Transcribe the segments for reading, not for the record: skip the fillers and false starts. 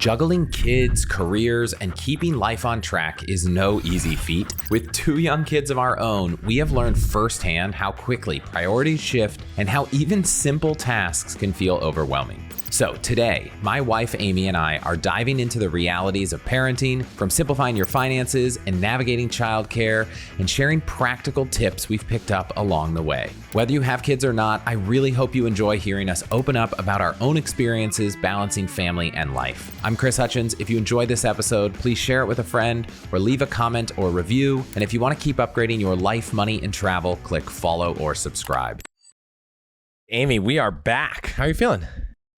Juggling kids, careers, and keeping life on track is no easy feat. With 2 young kids of our own, we have learned firsthand how quickly priorities shift and how even simple tasks can feel overwhelming. So today, my wife Amy and I are diving into the realities of parenting, from simplifying your finances and navigating childcare, and sharing practical tips we've picked up along the way. Whether you have kids or not, I really hope you enjoy hearing us open up about our own experiences balancing family and life. I'm Chris Hutchins. If you enjoyed this episode, please share it with a friend or leave a comment or review. And if you want to keep upgrading your life, money, and travel, click follow or subscribe. Amy, we are back. How are you feeling?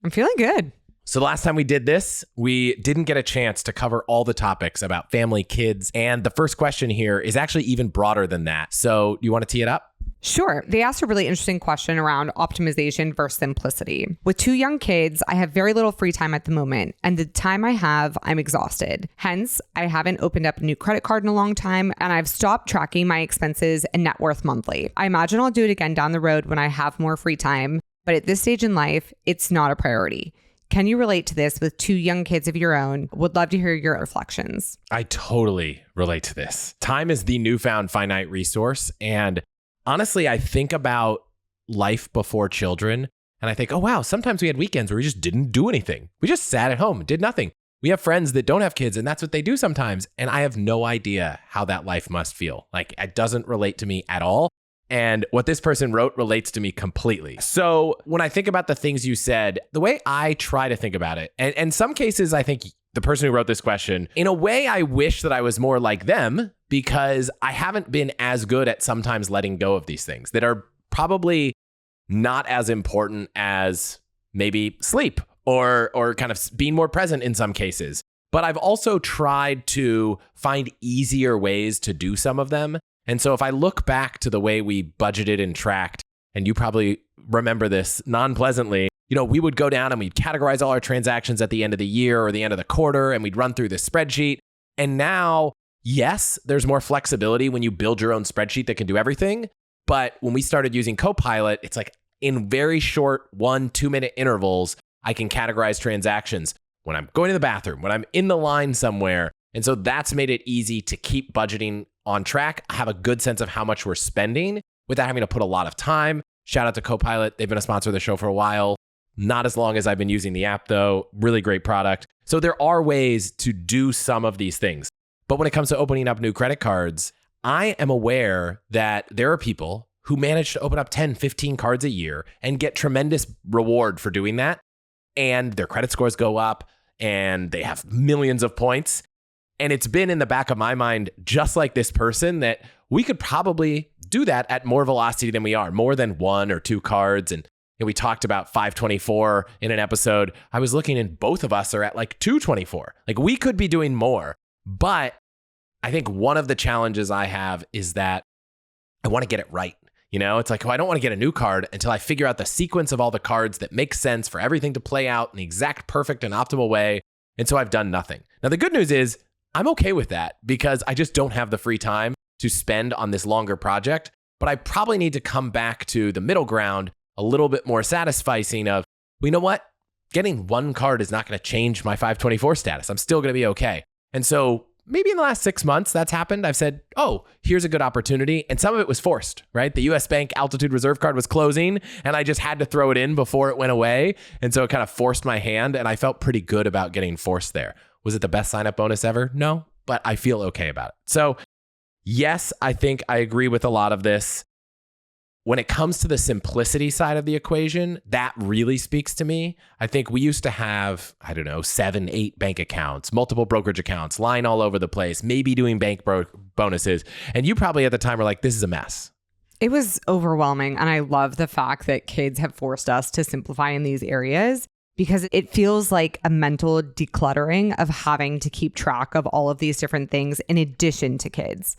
I'm feeling good. So the last time we did this, we didn't get a chance to cover all the topics about family, kids, and the first question here is actually even broader than that. So do you want to tee it up? Sure. They asked a really interesting question around optimization versus simplicity. With 2 young kids, I have very little free time at the moment, and the time I have, I'm exhausted. Hence, I haven't opened up a new credit card in a long time, and I've stopped tracking my expenses and net worth monthly. I imagine I'll do it again down the road when I have more free time, but at this stage in life, it's not a priority. Can you relate to this with 2 young kids of your own? Would love to hear your reflections. I totally relate to this. Time is the newfound finite resource. And honestly, I think about life before children and I think, oh, wow, sometimes we had weekends where we just didn't do anything. We just sat at home and did nothing. We have friends that don't have kids and that's what they do sometimes. And I have no idea how that life must feel. Like, it doesn't relate to me at all. And what this person wrote relates to me completely. So when I think about the things you said, the way I try to think about it, and in some cases, I think the person who wrote this question, in a way, I wish that I was more like them because I haven't been as good at sometimes letting go of these things that are probably not as important as maybe sleep or kind of being more present in some cases. But I've also tried to find easier ways to do some of them. And so if I look back to the way we budgeted and tracked, and you probably remember this non-pleasantly, we would go down and we'd categorize all our transactions at the end of the year or the end of the quarter, and we'd run through this spreadsheet. And now, yes, there's more flexibility when you build your own spreadsheet that can do everything. But when we started using Copilot, it's like in very short 1-2 minute intervals, I can categorize transactions when I'm going to the bathroom, when I'm in the line somewhere. And so that's made it easy to keep budgeting on track, have a good sense of how much we're spending without having to put a lot of time. Shout out to Copilot. They've been a sponsor of the show for a while. Not as long as I've been using the app though. Really great product. So there are ways to do some of these things. But when it comes to opening up new credit cards, I am aware that there are people who manage to open up 10, 15 cards a year and get tremendous reward for doing that. And their credit scores go up and they have millions of points. And it's been in the back of my mind, just like this person, that we could probably do that at more velocity than we are, more than 1 or 2 cards. And we talked about 524 in an episode. I was looking and both of us are at like 224. Like, we could be doing more. But I think one of the challenges I have is that I want to get it right. It's like, I don't want to get a new card until I figure out the sequence of all the cards that make sense for everything to play out in the exact perfect and optimal way. And so I've done nothing. Now, the good news is I'm okay with that because I just don't have the free time to spend on this longer project, but I probably need to come back to the middle ground, a little bit more satisfying of, well, you know what? Getting 1 card is not going to change my 524 status. I'm still going to be okay. And so maybe in the last 6 months that's happened. I've said, oh, here's a good opportunity. And some of it was forced, right? The US Bank Altitude Reserve card was closing and I just had to throw it in before it went away. And so it kind of forced my hand and I felt pretty good about getting forced there. Was it the best sign-up bonus ever? No, but I feel okay about it. So yes, I think I agree with a lot of this. When it comes to the simplicity side of the equation, that really speaks to me. I think we used to have, 7, 8 bank accounts, multiple brokerage accounts, lying all over the place, maybe doing bank bonuses. And you probably at the time were like, this is a mess. It was overwhelming. And I love the fact that kids have forced us to simplify in these areas, because it feels like a mental decluttering of having to keep track of all of these different things in addition to kids.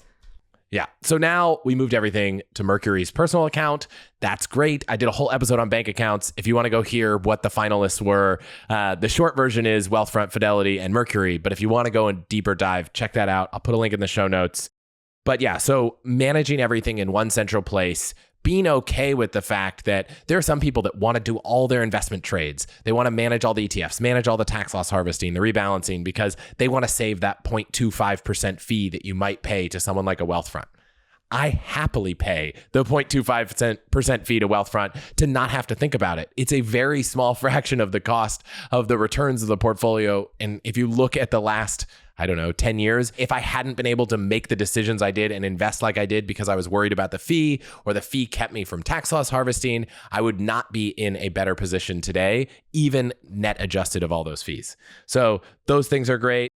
Yeah. So now we moved everything to Mercury's personal account. That's great. I did a whole episode on bank accounts. If you want to go hear what the finalists were, the short version is Wealthfront, Fidelity, and Mercury. But if you want to go in deeper dive, check that out. I'll put a link in the show notes. But yeah, so managing everything in one central place, being okay with the fact that there are some people that want to do all their investment trades. They want to manage all the ETFs, manage all the tax loss harvesting, the rebalancing, because they want to save that 0.25% fee that you might pay to someone like a Wealthfront. I happily pay the 0.25% fee to Wealthfront to not have to think about it. It's a very small fraction of the cost of the returns of the portfolio. And if you look at the last, 10 years, if I hadn't been able to make the decisions I did and invest like I did because I was worried about the fee, or the fee kept me from tax loss harvesting, I would not be in a better position today, even net adjusted of all those fees. So those things are great.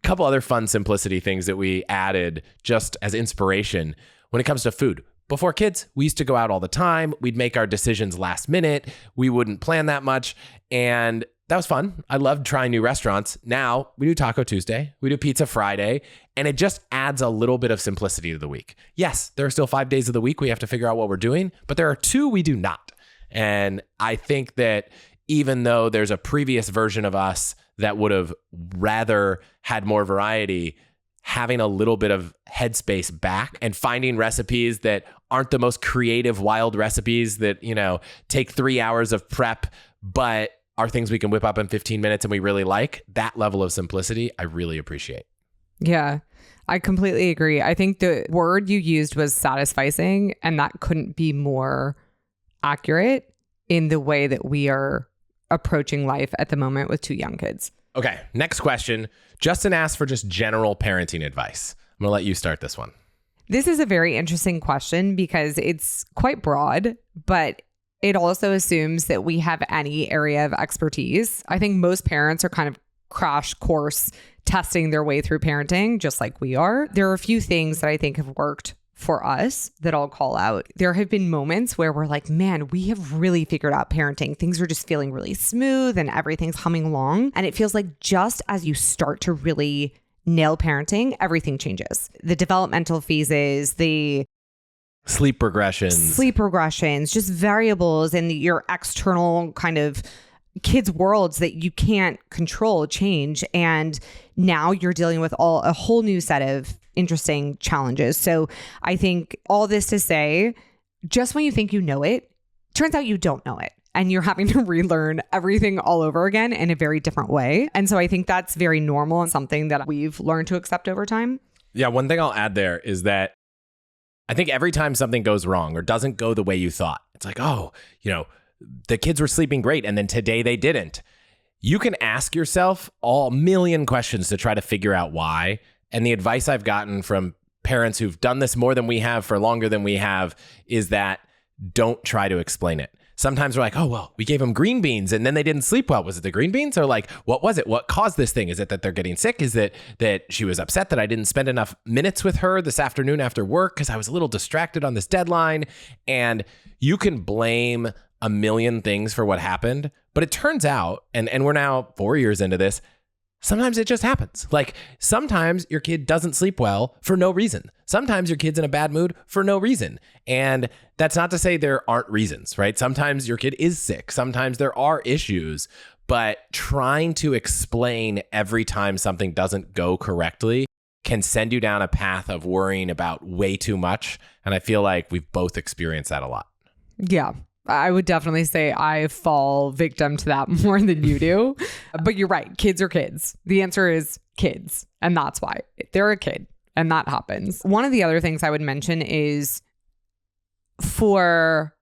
A couple other fun simplicity things that we added just as inspiration when it comes to food. Before kids, we used to go out all the time. We'd make our decisions last minute. We wouldn't plan that much. And that was fun. I loved trying new restaurants. Now we do Taco Tuesday, we do Pizza Friday, and it just adds a little bit of simplicity to the week. Yes, there are still 5 days of the week we have to figure out what we're doing, but there are 2 we do not. And I think that even though there's a previous version of us that would have rather had more variety, having a little bit of headspace back and finding recipes that aren't the most creative, wild recipes that, take 3 hours of prep, but are things we can whip up in 15 minutes and we really like, that level of simplicity, I really appreciate. Yeah, I completely agree. I think the word you used was satisficing, and that couldn't be more accurate in the way that we are approaching life at the moment with 2 young kids. Okay, next question. Justin asked for just general parenting advice. I'm going to let you start this one. This is a very interesting question because it's quite broad, but it also assumes that we have any area of expertise. I think most parents are kind of crash course testing their way through parenting, just like we are. There are a few things that I think have worked for us that I'll call out. There have been moments where we're like, man, we have really figured out parenting. Things are just feeling really smooth and everything's humming along. And it feels like just as you start to really nail parenting, everything changes. The developmental phases, the sleep regressions, just variables in your external kind of kids' worlds that you can't control change. And now you're dealing with a whole new set of interesting challenges. So I think all this to say, just when you think you know it, turns out you don't know it. And you're having to relearn everything all over again in a very different way. And so I think that's very normal and something that we've learned to accept over time. Yeah, one thing I'll add there is that I think every time something goes wrong or doesn't go the way you thought, it's like, the kids were sleeping great and then today they didn't. You can ask yourself a million questions to try to figure out why. And the advice I've gotten from parents who've done this more than we have for longer than we have is that don't try to explain it. Sometimes we're like, oh, well, we gave them green beans and then they didn't sleep well. Was it the green beans? Or like, what was it? What caused this thing? Is it that they're getting sick? Is it that she was upset that I didn't spend enough minutes with her this afternoon after work because I was a little distracted on this deadline? And you can blame a million things for what happened. But it turns out, and we're now 4 years into this, sometimes it just happens. Like sometimes your kid doesn't sleep well for no reason. Sometimes your kid's in a bad mood for no reason. And that's not to say there aren't reasons, right? Sometimes your kid is sick. Sometimes there are issues. But trying to explain every time something doesn't go correctly can send you down a path of worrying about way too much. And I feel like we've both experienced that a lot. Yeah. I would definitely say I fall victim to that more than you do. But you're right. Kids are kids. The answer is kids. And that's why they're a kid. And that happens. One of the other things I would mention is for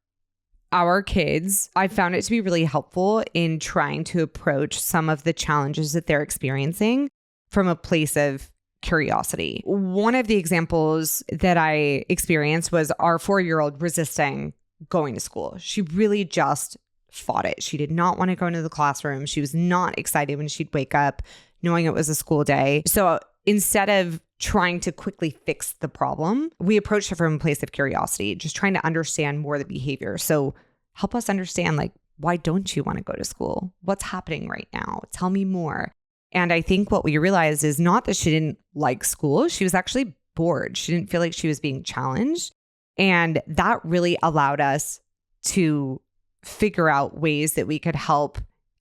our kids, I found it to be really helpful in trying to approach some of the challenges that they're experiencing from a place of curiosity. One of the examples that I experienced was our 4-year-old resisting going to school. She really just fought it. She did not want to go into the classroom. She was not excited when she'd wake up knowing it was a school day. So instead of trying to quickly fix the problem, we approached her from a place of curiosity, just trying to understand more of the behavior. So help us understand, like, why don't you want to go to school? What's happening right now? Tell me more. And I think what we realized is not that she didn't like school. She was actually bored. She didn't feel like she was being challenged. And that really allowed us to figure out ways that we could help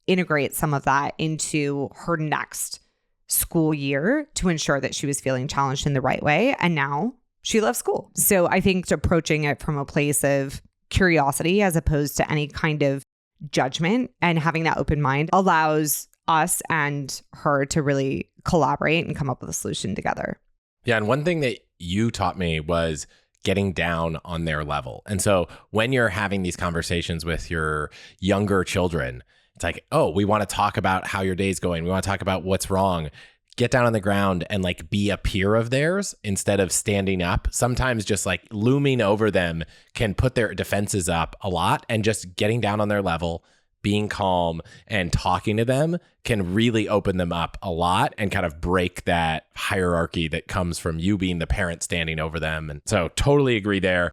integrate some of that into her next school year to ensure that she was feeling challenged in the right way. And now she loves school. So I think approaching it from a place of curiosity as opposed to any kind of judgment and having that open mind allows us and her to really collaborate and come up with a solution together. Yeah. And one thing that you taught me was getting down on their level. And so when you're having these conversations with your younger children, it's like, oh, we want to talk about how your day's going. We want to talk about what's wrong. Get down on the ground and like be a peer of theirs instead of standing up. Sometimes just like looming over them can put their defenses up a lot, and just getting down on their level, being calm and talking to them can really open them up a lot and kind of break that hierarchy that comes from you being the parent standing over them. And so totally agree there.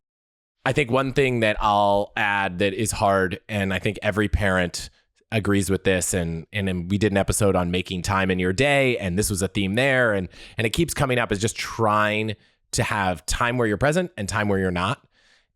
I think one thing that I'll add that is hard, and I think every parent agrees with this, and we did an episode on making time in your day, and this was a theme there, and it keeps coming up, is just trying to have time where you're present and time where you're not,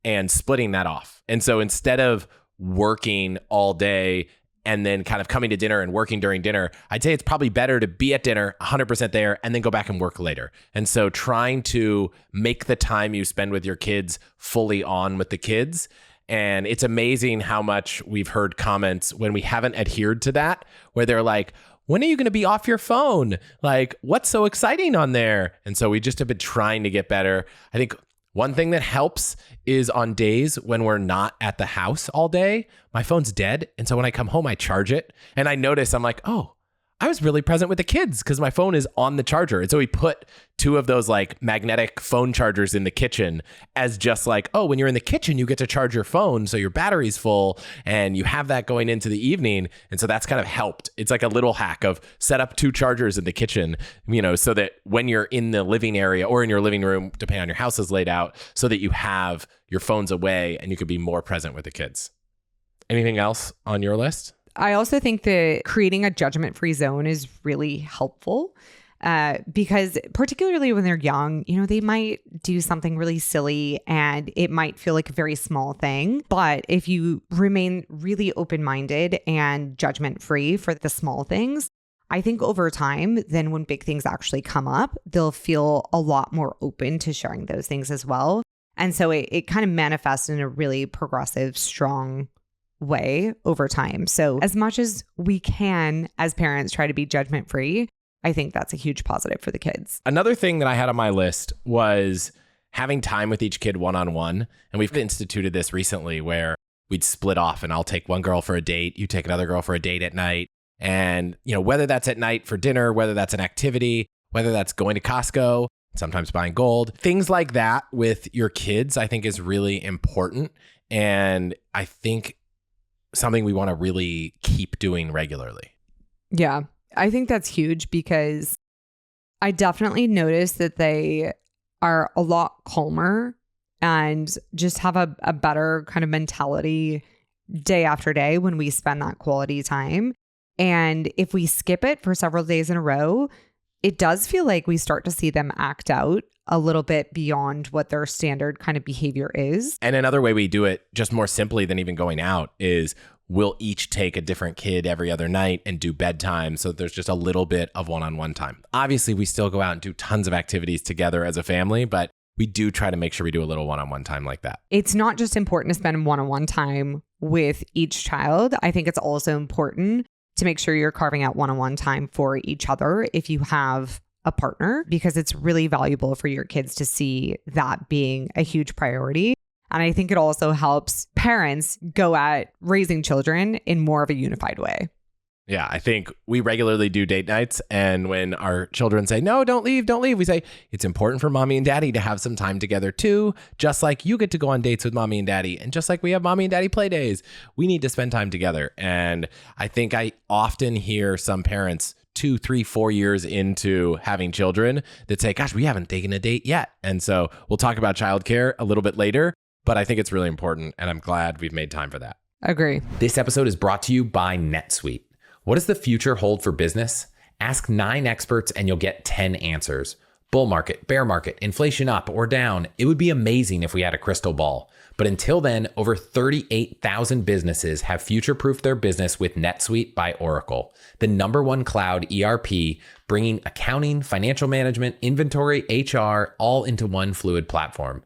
and splitting that off. And so instead of working all day and then kind of coming to dinner and working during dinner, I'd say it's probably better to be at dinner 100% there and then go back and work later. And so trying to make the time you spend with your kids fully on with the kids. And it's amazing how much we've heard comments when we haven't adhered to that, where they're like, when are you going to be off your phone? Like, what's so exciting on there? And so we just have been trying to get better. I think one thing that helps is on days when we're not at the house all day, my phone's dead. And so when I come home, I charge it. And I notice, I'm like, oh, I was really present with the kids because my phone is on the charger. And so we put 2 of those like magnetic phone chargers in the kitchen as just like, oh, when you're in the kitchen, you get to charge your phone. So your battery's full and you have that going into the evening. And so that's kind of helped. It's like a little hack of set up 2 chargers in the kitchen, so that when you're in the living area or in your living room, depending on your house is laid out, so that you have your phones away and you could be more present with the kids. Anything else on your list? I also think that creating a judgment-free zone is really helpful because particularly when they're young, they might do something really silly and it might feel like a very small thing. But if you remain really open-minded and judgment-free for the small things, I think over time, then when big things actually come up, they'll feel a lot more open to sharing those things as well. And so it kind of manifests in a really progressive, strong way over time. So as much as we can as parents try to be judgment free, I think that's a huge positive for the kids. Another thing that I had on my list was having time with each kid one-on-one. And we've instituted this recently where we'd split off and I'll take one girl for a date, you take another girl for a date at night. And, whether that's at night for dinner, whether that's an activity, whether that's going to Costco, sometimes buying gold, things like that with your kids, I think is really important. And I think something we want to really keep doing regularly. Yeah, I think that's huge because I definitely notice that they are a lot calmer and just have a better kind of mentality day after day when we spend that quality time. And if we skip it for several days in a row, it does feel like we start to see them act out a little bit beyond what their standard kind of behavior is. And another way we do it just more simply than even going out is we'll each take a different kid every other night and do bedtime. So there's just a little bit of one-on-one time. Obviously, we still go out and do tons of activities together as a family, but we do try to make sure we do a little one-on-one time like that. It's not just important to spend one-on-one time with each child. I think it's also important to make sure you're carving out one-on-one time for each other if you have a partner, because it's really valuable for your kids to see that being a huge priority. And I think it also helps parents go at raising children in more of a unified way. Yeah, I think we regularly do date nights. And when our children say, no, don't leave, we say, it's important for mommy and daddy to have some time together too. Just like you get to go on dates with mommy and daddy. And just like we have mommy and daddy play days, we need to spend time together. And I think I often hear some parents 2, 3, 4 years into having children that say, gosh, we haven't taken a date yet. And so we'll talk about childcare a little bit later, but I think it's really important. And I'm glad we've made time for that. Agree. This episode is brought to you by NetSuite. What does the future hold for business? Ask 9 experts and you'll get 10 answers. Bull market, bear market, inflation up or down. It would be amazing if we had a crystal ball. But until then, over 38,000 businesses have future-proofed their business with NetSuite by Oracle, the #1 cloud ERP, bringing accounting, financial management, inventory, HR, all into one fluid platform.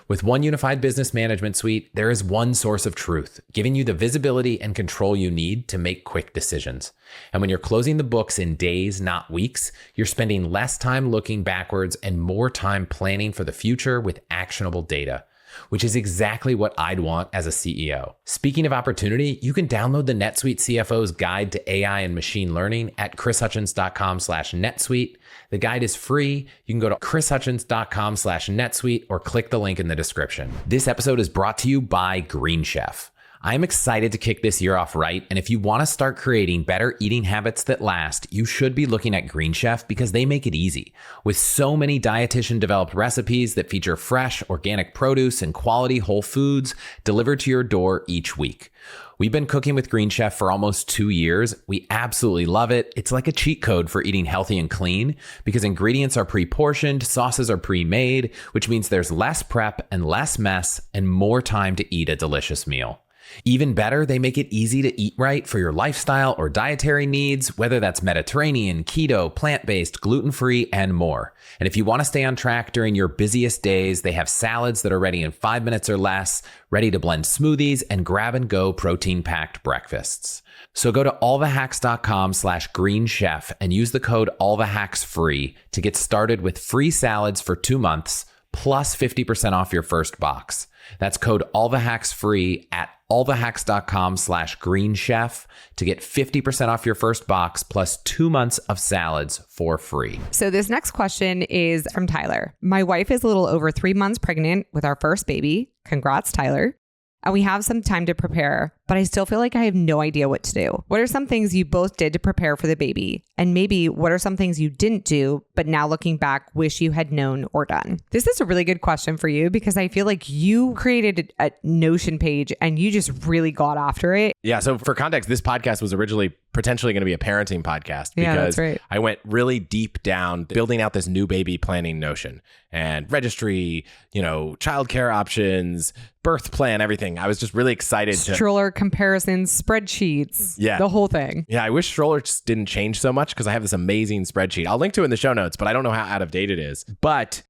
With one unified business management suite, there is one source of truth, giving you the visibility and control you need to make quick decisions. And when you're closing the books in days, not weeks, you're spending less time looking backwards and more time planning for the future with actionable data, which is exactly what I'd want as a CEO. Speaking of opportunity, you can download the NetSuite CFO's Guide to AI and Machine Learning at chrishutchins.com/NetSuite. The guide is free. You can go to chrishutchins.com/NetSuite or click the link in the description. This episode is brought to you by Green Chef. I'm excited to kick this year off right, and if you want to start creating better eating habits that last, you should be looking at Green Chef because they make it easy. With so many dietitian-developed recipes that feature fresh, organic produce and quality whole foods delivered to your door each week. We've been cooking with Green Chef for almost 2 years. We absolutely love it. It's like a cheat code for eating healthy and clean because ingredients are pre-portioned, sauces are pre-made, which means there's less prep and less mess and more time to eat a delicious meal. Even better, they make it easy to eat right for your lifestyle or dietary needs, whether that's Mediterranean, keto, plant-based, gluten-free, and more. And if you want to stay on track during your busiest days, they have salads that are ready in 5 minutes or less, ready to blend smoothies, and grab-and-go protein-packed breakfasts. So go to allthehacks.com/greenchef and use the code allthehacksfree to get started with free salads for 2 months, plus 50% off your first box. That's code allthehacksfree at allthehacks.com/greenchef to get 50% off your first box plus 2 months of salads for free. So this next question is from Tyler. My wife is a little over 3 months pregnant with our first baby. Congrats, Tyler. And we have some time to prepare, but I still feel like I have no idea what to do. What are some things you both did to prepare for the baby? And maybe what are some things you didn't do, but now looking back, wish you had known or done? This is a really good question for you because I feel like you created a Notion page and you just really got after it. Yeah. So for context, this podcast was originally potentially going to be a parenting podcast because Yeah, that's right. I went really deep down building out this new baby planning Notion and registry, childcare options, birth plan, everything. I was just really excited to Stroller comparisons, spreadsheets, the whole thing. Yeah, I wish Stroller just didn't change so much because I have this amazing spreadsheet. I'll link to it in the show notes, but I don't know how out of date it is. But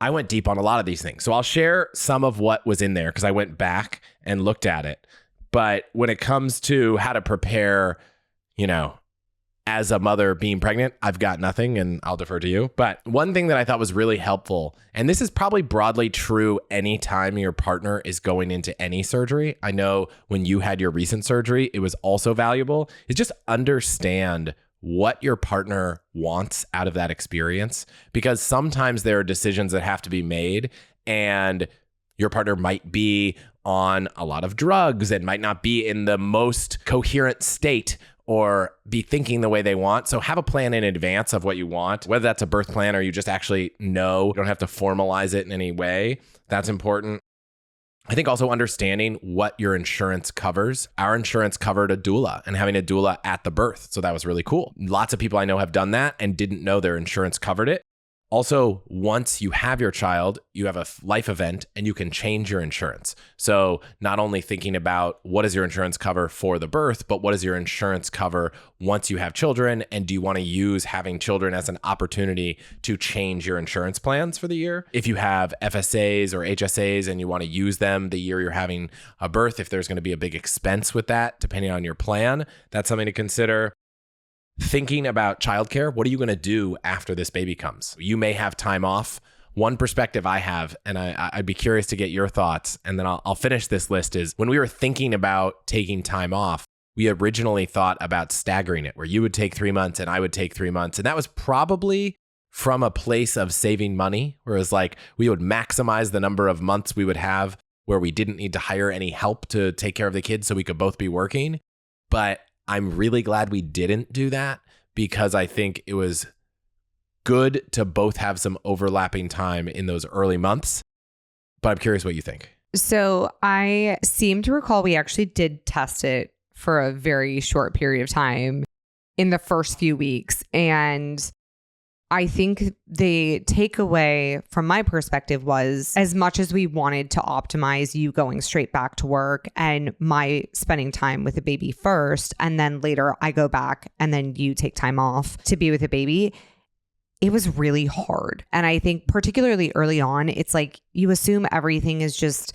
I went deep on a lot of these things. So I'll share some of what was in there because I went back and looked at it. But when it comes to how to prepare, as a mother being pregnant, I've got nothing and I'll defer to you. But one thing that I thought was really helpful, and this is probably broadly true anytime your partner is going into any surgery. I know when you had your recent surgery, it was also valuable, is just understand what your partner wants out of that experience. Because sometimes there are decisions that have to be made and your partner might be on a lot of drugs and might not be in the most coherent state or be thinking the way they want. So have a plan in advance of what you want, whether that's a birth plan or you just actually know, you don't have to formalize it in any way. That's important. I think also understanding what your insurance covers. Our insurance covered a doula and having a doula at the birth. So that was really cool. Lots of people I know have done that and didn't know their insurance covered it. Also, once you have your child, you have a life event and you can change your insurance. So not only thinking about what does your insurance cover for the birth, but what does your insurance cover once you have children? And do you want to use having children as an opportunity to change your insurance plans for the year? If you have FSAs or HSAs and you want to use them the year you're having a birth, if there's going to be a big expense with that, depending on your plan, that's something to consider. Thinking about childcare, what are you going to do after this baby comes? You may have time off. One perspective I have, and I'd be curious to get your thoughts, and then I'll finish this list, is when we were thinking about taking time off, we originally thought about staggering it, where you would take 3 months and I would take 3 months. And that was probably from a place of saving money, where it was like we would maximize the number of months we would have where we didn't need to hire any help to take care of the kids so we could both be working. But I'm really glad we didn't do that because I think it was good to both have some overlapping time in those early months. But I'm curious what you think. So I seem to recall we actually did test it for a very short period of time in the first few weeks. And I think the takeaway from my perspective was, as much as we wanted to optimize you going straight back to work and my spending time with the baby first, and then later I go back and then you take time off to be with the baby, it was really hard. And I think particularly early on, it's like you assume everything is just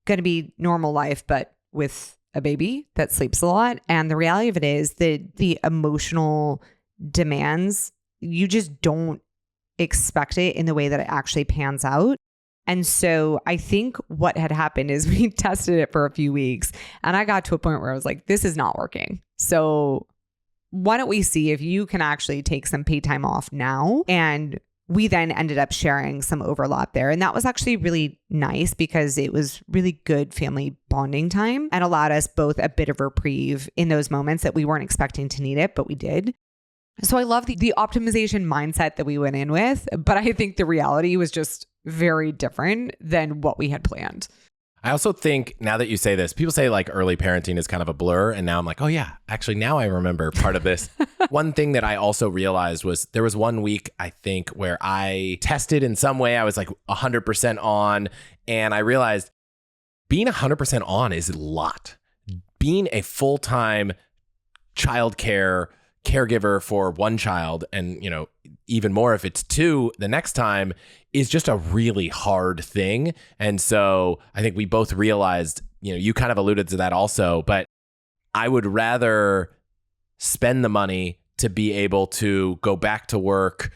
going to be normal life, but with a baby that sleeps a lot. And the reality of it is that the emotional demands, you just don't expect it in the way that it actually pans out. And so I think what had happened is we tested it for a few weeks and I got to a point where I was like, this is not working. So why don't we see if you can actually take some paid time off now? And we then ended up sharing some overlap there. And that was actually really nice because it was really good family bonding time and allowed us both a bit of reprieve in those moments that we weren't expecting to need it, but we did. So I love the optimization mindset that we went in with, but I think the reality was just very different than what we had planned. I also think, now that you say this, people say like early parenting is kind of a blur. And now I'm like, oh yeah, actually now I remember part of this. One thing that I also realized was there was 1 week, I think, where I tested in some way. I was like 100% on. And I realized being 100% on is a lot. Being a full-time childcare caregiver for one child, and even more if it's two the next time, is just a really hard thing. And so I think we both realized, you kind of alluded to that also, but I would rather spend the money to be able to go back to work,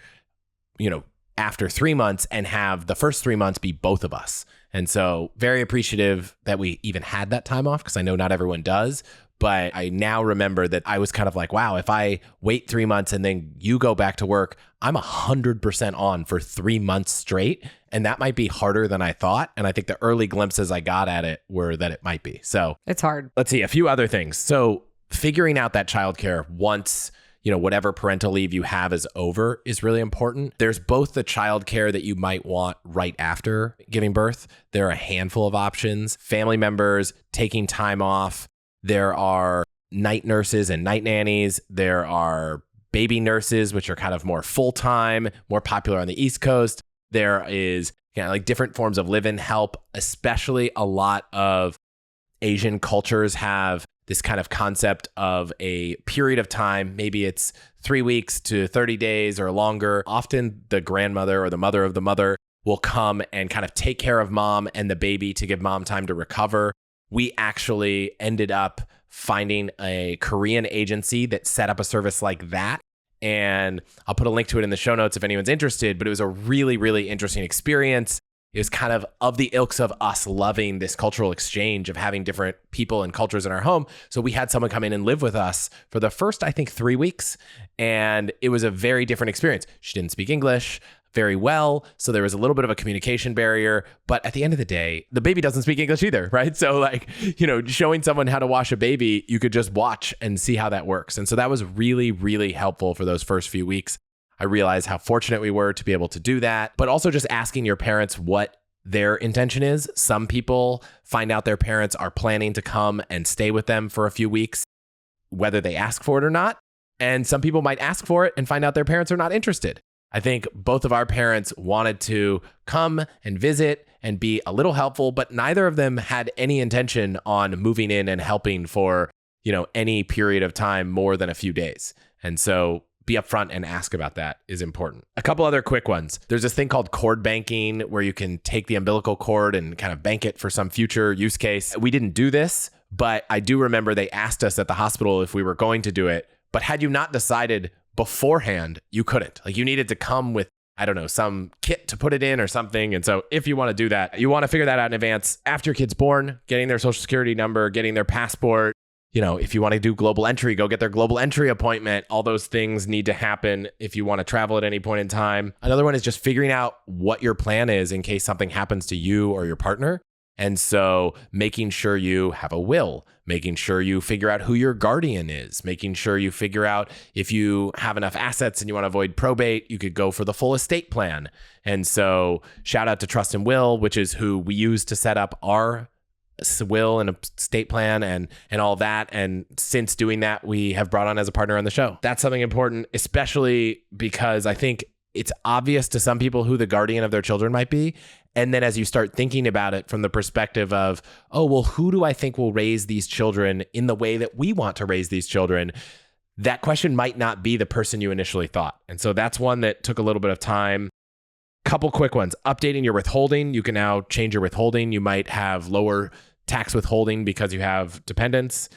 after 3 months and have the first 3 months be both of us. And so very appreciative that we even had that time off, because I know not everyone does. But I now remember that I was kind of like, wow, if I wait 3 months and then you go back to work, I'm 100% on for 3 months straight. And that might be harder than I thought. And I think the early glimpses I got at it were that it might be. So it's hard. Let's see, a few other things. So figuring out that childcare once, whatever parental leave you have is over is really important. There's both the childcare that you might want right after giving birth. There are a handful of options. Family members taking time off. There are night nurses and night nannies. There are baby nurses, which are kind of more full-time, more popular on the East Coast. There is like different forms of live-in help, especially a lot of Asian cultures have this kind of concept of a period of time. Maybe it's 3 weeks to 30 days or longer. Often the grandmother or the mother of the mother will come and kind of take care of mom and the baby to give mom time to recover. We actually ended up finding a Korean agency that set up a service like that. And I'll put a link to it in the show notes if anyone's interested, but it was a really, really interesting experience. It was kind of the ilks of us loving this cultural exchange of having different people and cultures in our home. So we had someone come in and live with us for the first, I think, 3 weeks. And it was a very different experience. She didn't speak English very well. So there was a little bit of a communication barrier. But at the end of the day, the baby doesn't speak English either, right? So showing someone how to wash a baby, you could just watch and see how that works. And so that was really, really helpful for those first few weeks. I realized how fortunate we were to be able to do that, but also just asking your parents what their intention is. Some people find out their parents are planning to come and stay with them for a few weeks, whether they ask for it or not. And some people might ask for it and find out their parents are not interested. I think both of our parents wanted to come and visit and be a little helpful, but neither of them had any intention on moving in and helping for, any period of time more than a few days. And so be upfront and ask about that is important. A couple other quick ones. There's this thing called cord banking where you can take the umbilical cord and kind of bank it for some future use case. We didn't do this, but I do remember they asked us at the hospital if we were going to do it. But had you not decided beforehand, you couldn't. You needed to come with, some kit to put it in or something. And so if you want to do that, you want to figure that out in advance. After your kid's born, getting their social security number, getting their passport. If you want to do global entry, go get their global entry appointment. All those things need to happen if you want to travel at any point in time. Another one is just figuring out what your plan is in case something happens to you or your partner. And so making sure you have a will, making sure you figure out who your guardian is, making sure you figure out if you have enough assets and you want to avoid probate, you could go for the full estate plan. And so shout out to Trust and Will, which is who we use to set up our will and estate plan and all that. And since doing that, we have brought on as a partner on the show. That's something important, especially because I think it's obvious to some people who the guardian of their children might be. And then as you start thinking about it from the perspective of, oh, well, who do I think will raise these children in the way that we want to raise these children? That question might not be the person you initially thought. And so that's one that took a little bit of time. Couple quick ones. Updating your withholding. You can now change your withholding. You might have lower tax withholding because you have dependents.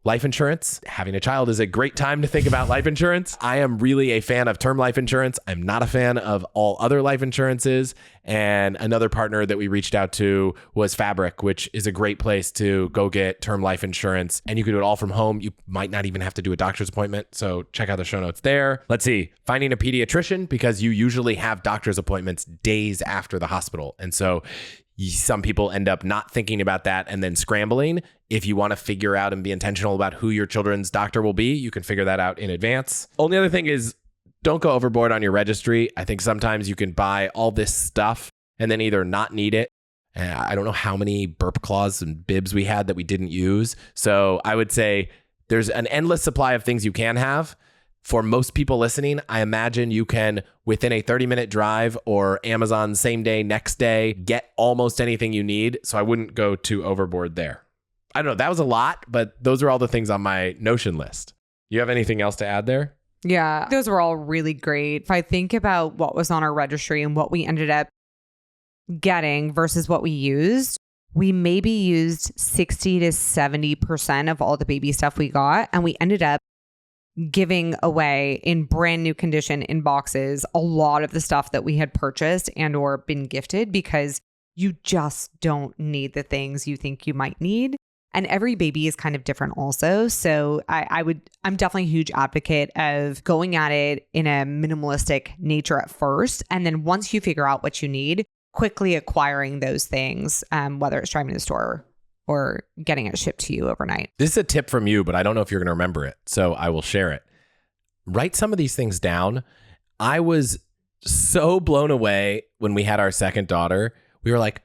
Life insurance. Having a child is a great time to think about life insurance. I am really a fan of term life insurance. I'm not a fan of all other life insurances. And another partner that we reached out to was Fabric, which is a great place to go get term life insurance. And you can do it all from home. You might not even have to do a doctor's appointment. So check out the show notes there. Let's see. Finding a pediatrician, because you usually have doctor's appointments days after the hospital. And so some people end up not thinking about that and then scrambling. If you want to figure out and be intentional about who your children's doctor will be, you can figure that out in advance. Only other thing is, don't go overboard on your registry. I think sometimes you can buy all this stuff and then either not need it. I don't know how many burp claws and bibs we had that we didn't use. So I would say there's an endless supply of things you can have. For most people listening, I imagine you can, within a 30-minute drive or Amazon same day, next day, get almost anything you need. So I wouldn't go too overboard there. I don't know. That was a lot, but those are all the things on my Notion list. You have anything else to add there? Yeah, those were all really great. If I think about what was on our registry and what we ended up getting versus what we used, we maybe used 60 to 70% of all the baby stuff we got. And we ended up giving away in brand new condition in boxes a lot of the stuff that we had purchased and or been gifted, because you just don't need the things you think you might need. And every baby is kind of different also. So I'm definitely a huge advocate of going at it in a minimalistic nature at first. And then once you figure out what you need, quickly acquiring those things, whether it's driving to the store or getting it shipped to you overnight. This is a tip from you, but I don't know if you're going to remember it, so I will share it. Write some of these things down. I was so blown away when we had our second daughter. We were like,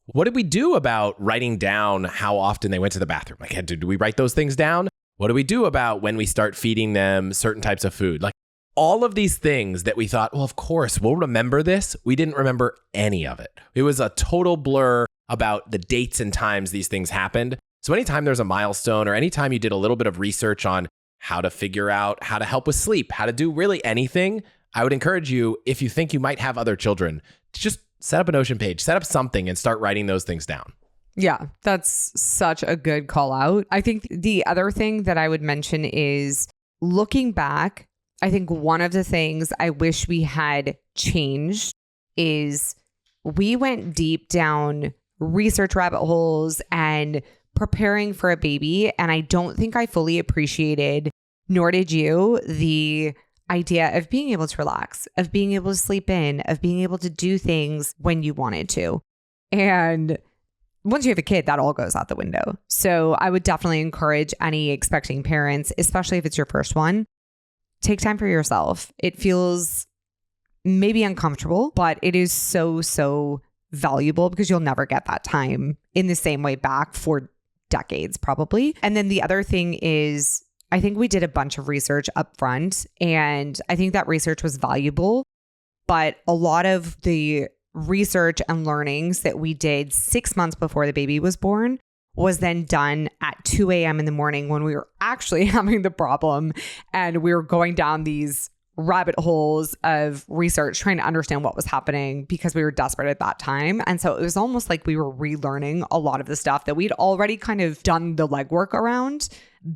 what did we do about writing down how often they went to the bathroom? Like, do we write those things down? What do we do about when we start feeding them certain types of food? Like, all of these things that we thought, well, of course, we'll remember this. We didn't remember any of it. It was a total blur about the dates and times these things happened. So anytime there's a milestone or anytime you did a little bit of research on how to figure out how to help with sleep, how to do really anything, I would encourage you, if you think you might have other children, to just set up a Notion page, set up something and start writing those things down. Yeah, that's such a good call out. I think the other thing that I would mention is looking back, I think one of the things I wish we had changed is we went deep down research rabbit holes and preparing for a baby. And I don't think I fully appreciated, nor did you, the idea of being able to relax, of being able to sleep in, of being able to do things when you wanted to. And once you have a kid, that all goes out the window. So I would definitely encourage any expecting parents, especially if it's your first one, take time for yourself. It feels maybe uncomfortable, but it is so valuable because you'll never get that time in the same way back for decades, probably. And then the other thing is, I think we did a bunch of research up front, and I think that research was valuable, but a lot of the research and learnings that we did 6 months before the baby was born was then done at 2 a.m. in the morning when we were actually having the problem, and we were going down these rabbit holes of research trying to understand what was happening because we were desperate at that time. And so it was almost like we were relearning a lot of the stuff that we'd already kind of done the legwork around.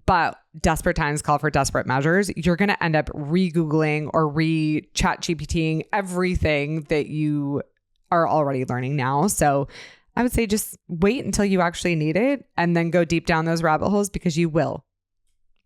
But desperate times call for desperate measures. You're going to end up re-Googling or re-chat GPTing everything that you are already learning now. So I would say just wait until you actually need it and then go deep down those rabbit holes, because you will,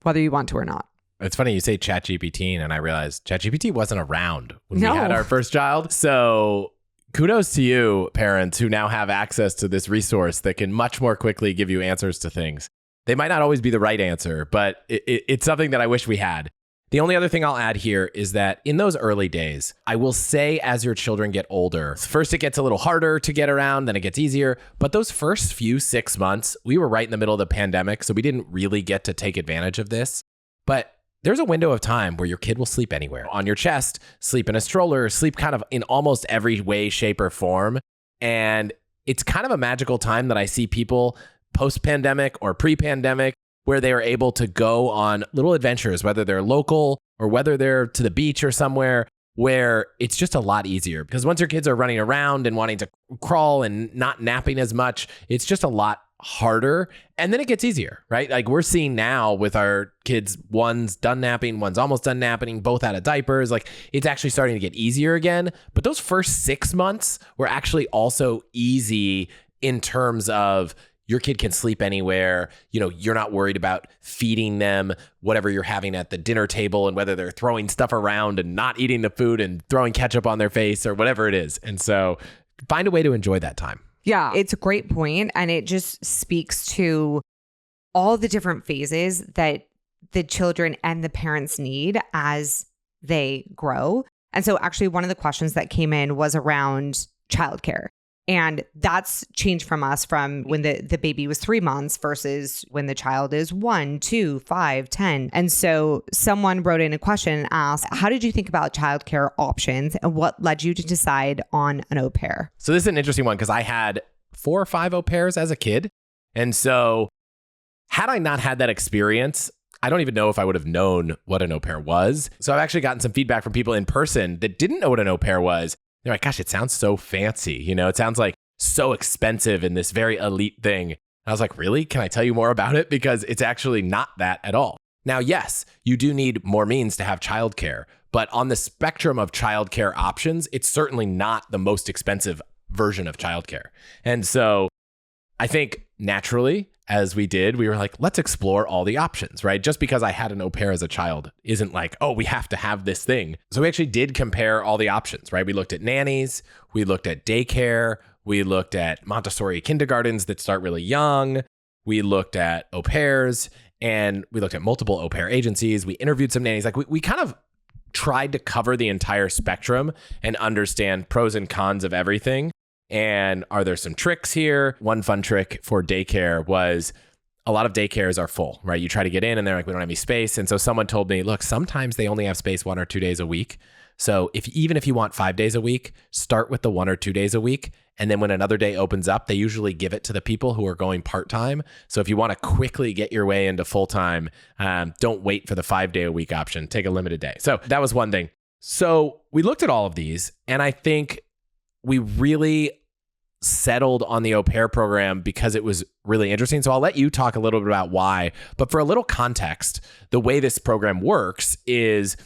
whether you want to or not. It's funny you say ChatGPT, and I realized ChatGPT wasn't around when we had our first child. So kudos to you, parents who now have access to this resource that can much more quickly give you answers to things. They might not always be the right answer, but it's something that I wish we had. The only other thing I'll add here is that in those early days, I will say as your children get older, first it gets a little harder to get around, then it gets easier. But those first few 6 months, we were right in the middle of the pandemic, so we didn't really get to take advantage of this. But there's a window of time where your kid will sleep anywhere, on your chest, sleep in a stroller, sleep kind of in almost every way, shape, or form. And it's kind of a magical time that I see people post-pandemic or pre-pandemic where they are able to go on little adventures, whether they're local or whether they're to the beach or somewhere, where it's just a lot easier. Because once your kids are running around and wanting to crawl and not napping as much, it's just a lot harder. And then it gets easier, right? Like we're seeing now with our kids, one's done napping, one's almost done napping, both out of diapers. Like it's actually starting to get easier again. But those first 6 months were actually also easy in terms of your kid can sleep anywhere. You know, you're not worried about feeding them whatever you're having at the dinner table and whether they're throwing stuff around and not eating the food and throwing ketchup on their face or whatever it is. And so find a way to enjoy that time. Yeah, it's a great point. And it just speaks to all the different phases that the children and the parents need as they grow. And so actually one of the questions that came in was around childcare. And that's changed from us from when the baby was 3 months versus when the child is 1, 2, 5, 10. And so someone wrote in a question and asked, how did you think about childcare options and what led you to decide on an au pair? So this is an interesting one because I had 4 or 5 au pairs as a kid. And so had I not had that experience, I don't even know if I would have known what an au pair was. So I've actually gotten some feedback from people in person that didn't know what an au pair was. They're like, gosh, it sounds so fancy. You know, it sounds like so expensive and this very elite thing. And I was like, really? Can I tell you more about it? Because it's actually not that at all. Now, yes, you do need more means to have childcare, but on the spectrum of childcare options, it's certainly not the most expensive version of childcare. And so I think naturally, as we did, we were like, let's explore all the options, right? Just because I had an au pair as a child isn't like, oh, we have to have this thing. So we actually did compare all the options, right? We looked at nannies, we looked at daycare, we looked at Montessori kindergartens that start really young, we looked at au pairs, and we looked at multiple au pair agencies. We interviewed some nannies. Like we kind of tried to cover the entire spectrum and understand pros and cons of everything. And are there some tricks here? One fun trick for daycare was a lot of daycares are full, right? You try to get in and they're like, we don't have any space. And so someone told me, look, sometimes they only have space 1 or 2 days a week. So even if you want 5 days a week, start with the 1 or 2 days a week. And then when another day opens up, they usually give it to the people who are going part-time. So if you want to quickly get your way into full-time, don't wait for the 5-day-a-week option. Take a limited day. So that was one thing. So we looked at all of these, and I think we really settled on the au pair program because it was really interesting. So I'll let you talk a little bit about why. But for a little context, the way this program works is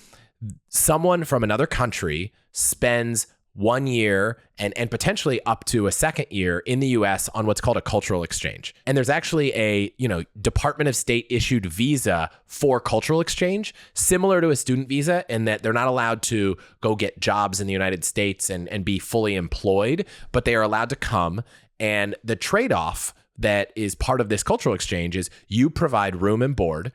someone from another country spends 1 year and potentially up to a second year in the US on what's called a cultural exchange. And there's actually a, Department of State issued visa for cultural exchange, similar to a student visa in that they're not allowed to go get jobs in the United States and be fully employed, but they are allowed to come. And the trade-off that is part of this cultural exchange is you provide room and board,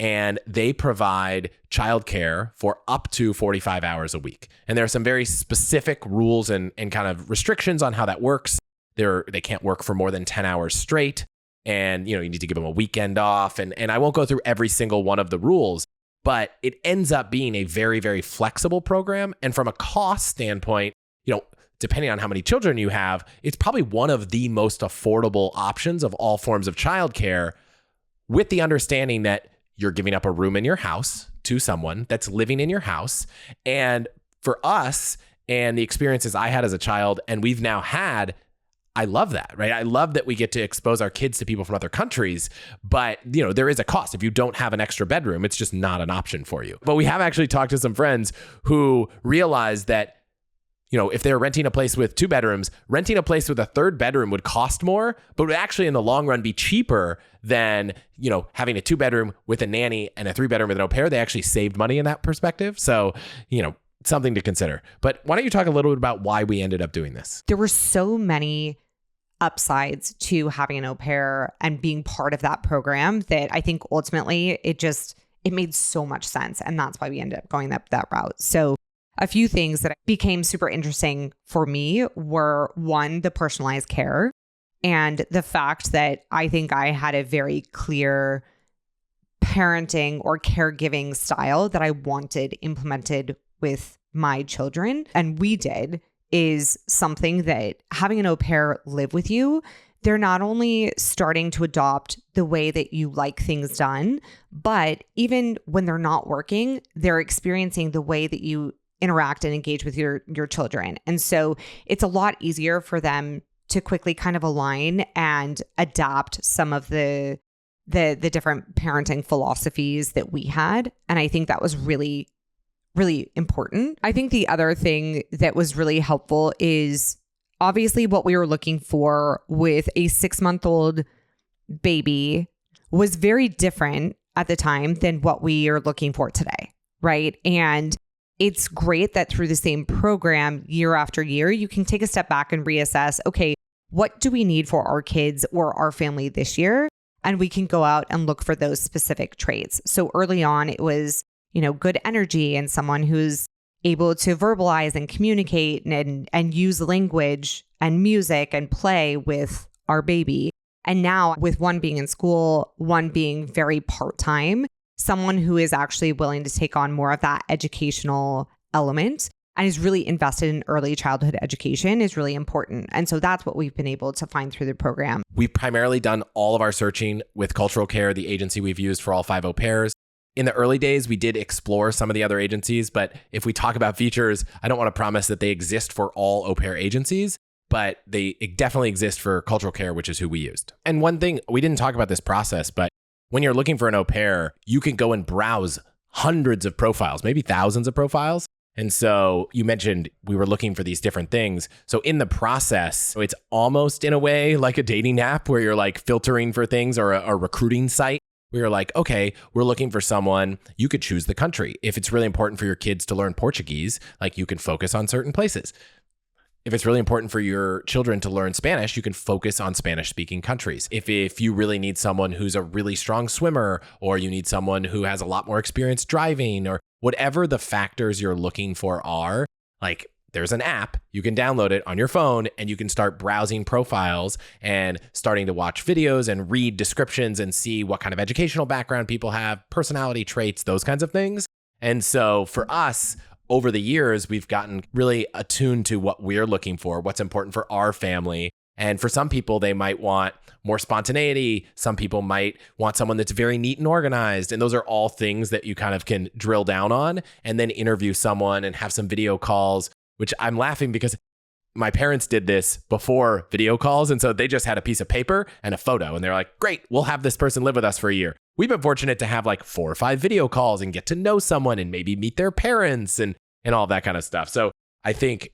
and they provide childcare for up to 45 hours a week. And there are some very specific rules and kind of restrictions on how that works. They can't work for more than 10 hours straight. And, you need to give them a weekend off. And I won't go through every single one of the rules, but it ends up being a very, very flexible program. And from a cost standpoint, depending on how many children you have, it's probably one of the most affordable options of all forms of childcare, with the understanding that you're giving up a room in your house to someone that's living in your house. And for us and the experiences I had as a child, and we've now had, I love that, right? I love that we get to expose our kids to people from other countries, but there is a cost. If you don't have an extra bedroom, it's just not an option for you. But we have actually talked to some friends who realized that if they're renting a place with 2 bedrooms, renting a place with a 3rd bedroom would cost more, but would actually in the long run be cheaper than, having a 2-bedroom with a nanny and a 3-bedroom with an au pair. They actually saved money in that perspective. So, something to consider. But why don't you talk a little bit about why we ended up doing this? There were so many upsides to having an au pair and being part of that program that I think ultimately it made so much sense. And that's why we ended up going that route. So a few things that became super interesting for me were, one, the personalized care, and the fact that I think I had a very clear parenting or caregiving style that I wanted implemented with my children, and we did, is something that having an au pair live with you, they're not only starting to adopt the way that you like things done, but even when they're not working, they're experiencing the way that you interact and engage with your children. And so it's a lot easier for them to quickly kind of align and adapt some of the different parenting philosophies that we had. And I think that was really, really important. I think the other thing that was really helpful is obviously what we were looking for with a 6-month-old baby was very different at the time than what we are looking for today, right? And it's great that through the same program year after year, you can take a step back and reassess, okay, what do we need for our kids or our family this year? And we can go out and look for those specific traits. So early on, it was, good energy and someone who's able to verbalize and communicate and use language and music and play with our baby. And now with one being in school, one being very part-time, someone who is actually willing to take on more of that educational element and is really invested in early childhood education is really important. And so that's what we've been able to find through the program. We've primarily done all of our searching with Cultural Care, the agency we've used for all 5 au pairs. In the early days, we did explore some of the other agencies, but if we talk about features, I don't want to promise that they exist for all au pair agencies, but they definitely exist for Cultural Care, which is who we used. And one thing, we didn't talk about this process, but when you're looking for an au pair, you can go and browse hundreds of profiles, maybe thousands of profiles. And so you mentioned we were looking for these different things. So in the process, it's almost in a way like a dating app where you're like filtering for things, or a recruiting site. We were like, okay, we're looking for someone. You could choose the country. If it's really important for your kids to learn Portuguese, like you can focus on certain places. If it's really important for your children to learn Spanish, you can focus on Spanish-speaking countries. If you really need someone who's a really strong swimmer, or you need someone who has a lot more experience driving, or whatever the factors you're looking for are, like there's an app, you can download it on your phone and you can start browsing profiles and starting to watch videos and read descriptions and see what kind of educational background people have, personality traits, those kinds of things. And so for us, over the years, we've gotten really attuned to what we're looking for, what's important for our family. And for some people, they might want more spontaneity. Some people might want someone that's very neat and organized. And those are all things that you kind of can drill down on and then interview someone and have some video calls, which I'm laughing because my parents did this before video calls. And so they just had a piece of paper and a photo. And they're like, great, we'll have this person live with us for a year. We've been fortunate to have like 4 or 5 video calls and get to know someone and maybe meet their parents and all that kind of stuff. So I think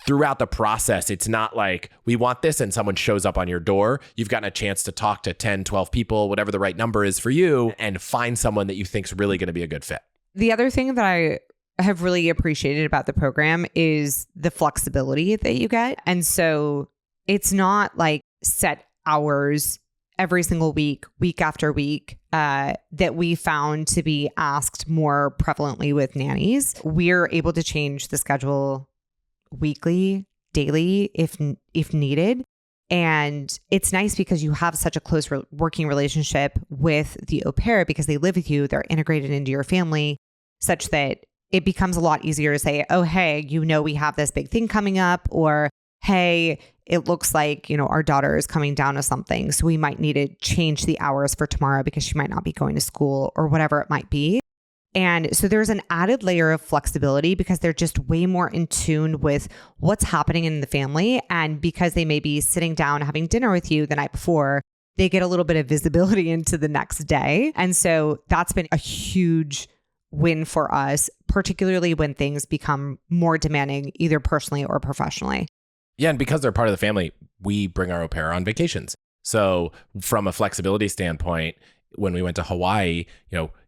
throughout the process, it's not like we want this and someone shows up on your door. You've gotten a chance to talk to 10, 12 people, whatever the right number is for you, and find someone that you think is really going to be a good fit. The other thing that I have really appreciated about the program is the flexibility that you get. And so it's not like set hours every single week, week after week, that we found to be asked more prevalently with nannies. We're able to change the schedule weekly, daily, if needed. And it's nice because you have such a close working relationship with the au pair because they live with you, they're integrated into your family, such that it becomes a lot easier to say, oh, hey, we have this big thing coming up, or hey, it looks like, our daughter is coming down to something, so we might need to change the hours for tomorrow because she might not be going to school, or whatever it might be. And so there's an added layer of flexibility because they're just way more in tune with what's happening in the family. And because they may be sitting down having dinner with you the night before, they get a little bit of visibility into the next day. And so that's been a huge win for us, particularly when things become more demanding, either personally or professionally. Yeah, and because they're part of the family, we bring our au pair on vacations. So from a flexibility standpoint, when we went to Hawaii,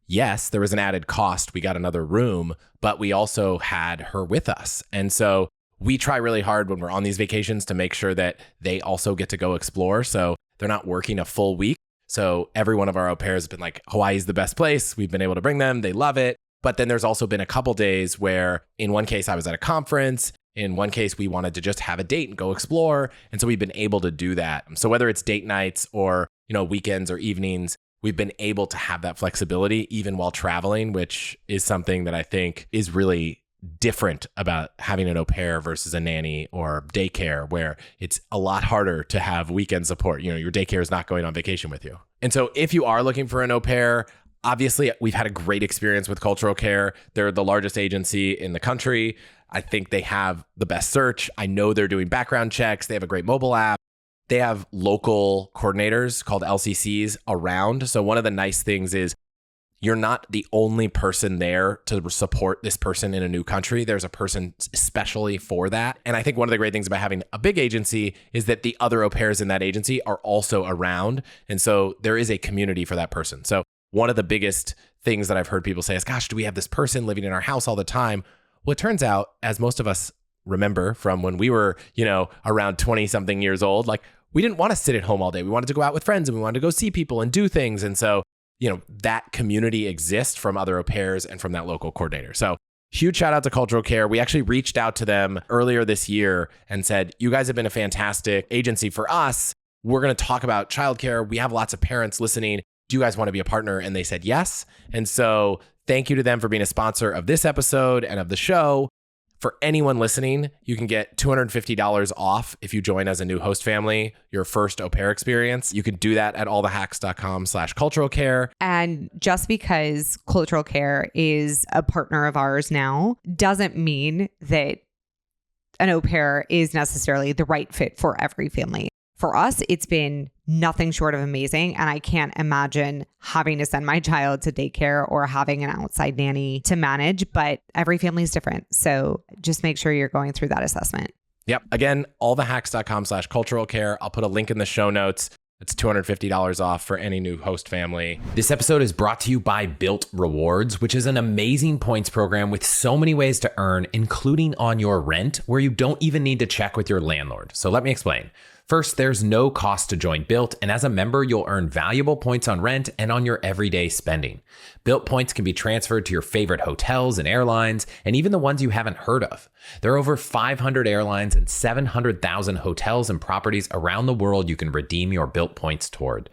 yes, there was an added cost. We got another room, but we also had her with us. And so we try really hard when we're on these vacations to make sure that they also get to go explore. So they're not working a full week. So every one of our au pairs has been like, Hawaii's the best place. We've been able to bring them. They love it. But then there's also been a couple days where in one case I was at a conference. In one case, we wanted to just have a date and go explore. And so we've been able to do that. So whether it's date nights or, weekends or evenings, we've been able to have that flexibility even while traveling, which is something that I think is really different about having an au pair versus a nanny or daycare, where it's a lot harder to have weekend support. You know, your daycare is not going on vacation with you. And so if you are looking for an au pair, obviously we've had a great experience with Cultural Care. They're the largest agency in the country. I think they have the best search. I know they're doing background checks. They have a great mobile app. They have local coordinators called LCCs around. So one of the nice things is you're not the only person there to support this person in a new country. There's a person especially for that. And I think one of the great things about having a big agency is that the other au pairs in that agency are also around. And so there is a community for that person. So one of the biggest things that I've heard people say is, gosh, do we have this person living in our house all the time? Well, it turns out, as most of us remember from when we were, around 20 something years old, like we didn't want to sit at home all day. We wanted to go out with friends and we wanted to go see people and do things. And so that community exists from other au pairs and from that local coordinator. So huge shout out to Cultural Care. We actually reached out to them earlier this year and said, you guys have been a fantastic agency for us. We're going to talk about childcare. We have lots of parents listening. Do you guys want to be a partner? And they said yes. And so thank you to them for being a sponsor of this episode and of the show. For anyone listening, you can get $250 off if you join as a new host family, your first au pair experience. You can do that at allthehacks.com/cultural care. And just because Cultural Care is a partner of ours now doesn't mean that an au pair is necessarily the right fit for every family. For us, it's been nothing short of amazing. And I can't imagine having to send my child to daycare or having an outside nanny to manage, but every family is different. So just make sure you're going through that assessment. Yep. Again, allthehacks.com/cultural care. I'll put a link in the show notes. It's $250 off for any new host family. This episode is brought to you by Built Rewards, which is an amazing points program with so many ways to earn, including on your rent, where you don't even need to check with your landlord. So let me explain. First, there's no cost to join Built, and as a member, you'll earn valuable points on rent and on your everyday spending. Built points can be transferred to your favorite hotels and airlines, and even the ones you haven't heard of. There are over 500 airlines and 700,000 hotels and properties around the world you can redeem your Built points toward.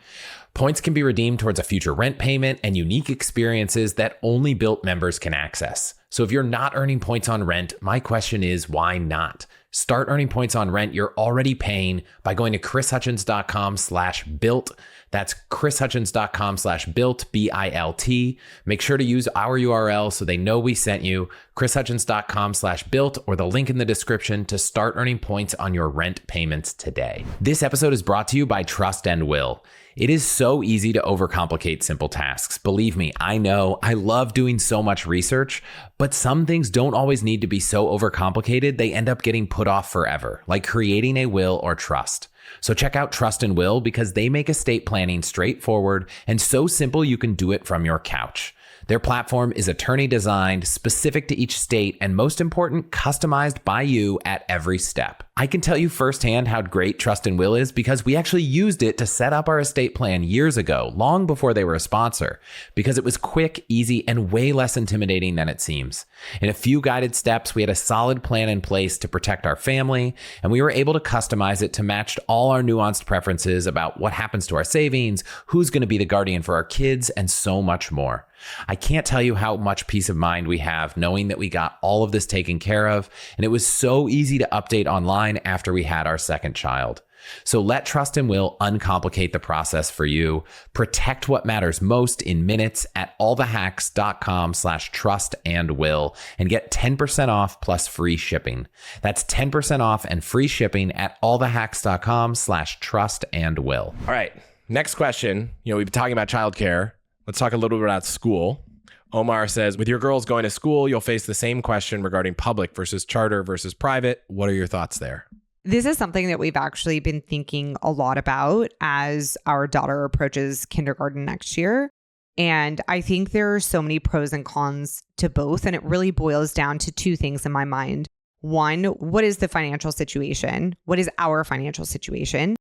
Points can be redeemed towards a future rent payment and unique experiences that only Built members can access. So if you're not earning points on rent, my question is, why not? Start earning points on rent you're already paying by going to chrishutchins.com/built. That's chrishutchins.com/built, B-I-L-T. Make sure to use our URL so they know we sent you, chrishutchins.com/built, or the link in the description to start earning points on your rent payments today. This episode is brought to you by Trust and Will. It is so easy to overcomplicate simple tasks. Believe me, I know. I love doing so much research, but some things don't always need to be so overcomplicated they end up getting put off forever, like creating a will or trust. So check out Trust and Will because they make estate planning straightforward and so simple you can do it from your couch. Their platform is attorney designed, specific to each state, and most important, customized by you at every step. I can tell you firsthand how great Trust and Will is because we actually used it to set up our estate plan years ago, long before they were a sponsor, because it was quick, easy, and way less intimidating than it seems. In a few guided steps, we had a solid plan in place to protect our family, and we were able to customize it to match all our nuanced preferences about what happens to our savings, who's going to be the guardian for our kids, and so much more. I can't tell you how much peace of mind we have knowing that we got all of this taken care of, and it was so easy to update online after we had our second child. So let Trust and Will uncomplicate the process for you. Protect what matters most in minutes at allthehacks.com/trustandwill and get 10% off plus free shipping. That's 10% off and free shipping at allthehacks.com/trustandwill. All right. Next question. We've been talking about childcare. Let's talk a little bit about school. Omar says, with your girls going to school, you'll face the same question regarding public versus charter versus private. What are your thoughts there? This is something that we've actually been thinking a lot about as our daughter approaches kindergarten next year. And I think there are so many pros and cons to both. And it really boils down to two things in my mind. One, what is the financial situation? What is our financial situation?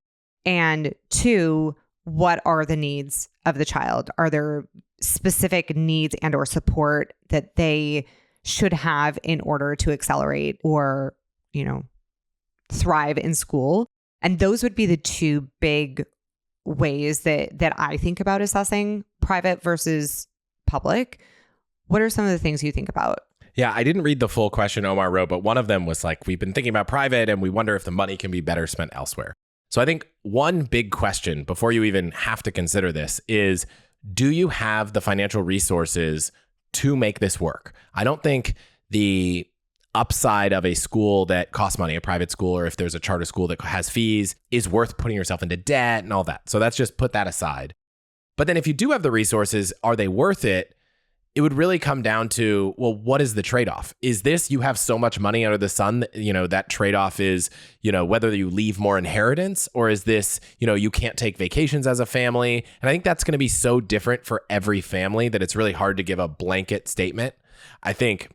And two, what are the needs of the child? Are there specific needs and or support that they should have in order to accelerate or, thrive in school? And those would be the two big ways that I think about assessing private versus public. What are some of the things you think about? Yeah, I didn't read the full question Omar wrote, but one of them was like, we've been thinking about private and we wonder if the money can be better spent elsewhere. So I think one big question before you even have to consider this is, do you have the financial resources to make this work? I don't think the upside of a school that costs money, a private school, or if there's a charter school that has fees, is worth putting yourself into debt and all that. So that's just put that aside. But then if you do have the resources, are they worth it? It would really come down to, well, what is the trade-off? Is this, you have so much money under the sun, that, that trade-off is, whether you leave more inheritance, or is this, you can't take vacations as a family? And I think that's going to be so different for every family that it's really hard to give a blanket statement. I think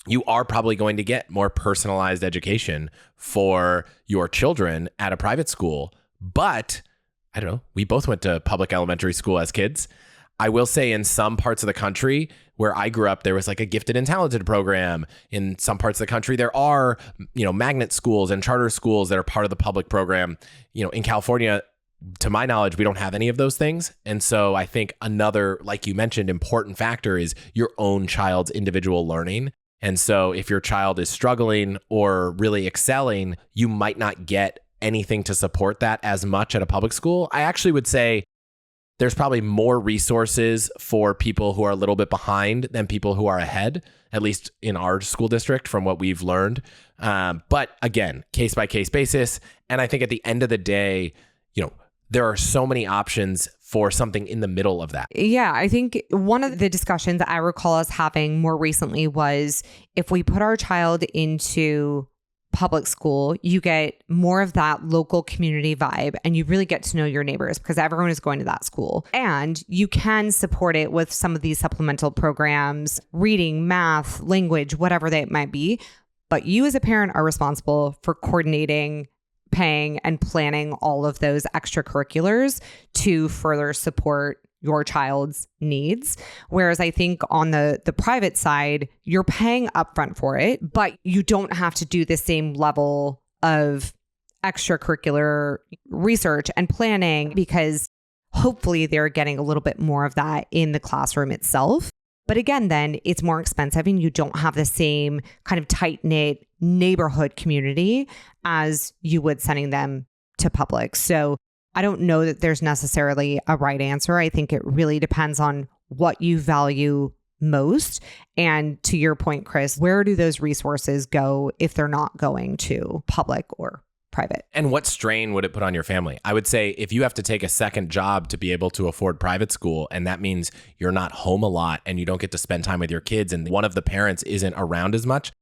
you are probably going to get more personalized education for your children at a private school. But I don't know, we both went to public elementary school as kids. I will say in some parts of the country where I grew up, there was like a gifted and talented program. In some parts of the country, there are, magnet schools and charter schools that are part of the public program. In California, to my knowledge, we don't have any of those things. And so I think another, like you mentioned, important factor is your own child's individual learning. And so if your child is struggling or really excelling, you might not get anything to support that as much at a public school. I actually would say there's probably more resources for people who are a little bit behind than people who are ahead, at least in our school district from what we've learned. But again, case by case basis. And I think at the end of the day, there are so many options for something in the middle of that. Yeah, I think one of the discussions I recall us having more recently was, if we put our child into public school, you get more of that local community vibe, and you really get to know your neighbors because everyone is going to that school. And you can support it with some of these supplemental programs, reading, math, language, whatever they might be. But you as a parent are responsible for coordinating, paying, and planning all of those extracurriculars to further support your child's needs. Whereas I think on the private side, you're paying upfront for it, but you don't have to do the same level of extracurricular research and planning because hopefully they're getting a little bit more of that in the classroom itself. But again, then it's more expensive and you don't have the same kind of tight-knit neighborhood community as you would sending them to public. So I don't know that there's necessarily a right answer. I think it really depends on what you value most. And to your point, Chris, where do those resources go if they're not going to public or private? And what strain would it put on your family? I would say if you have to take a second job to be able to afford private school, and that means you're not home a lot and you don't get to spend time with your kids, and one of the parents isn't around as much,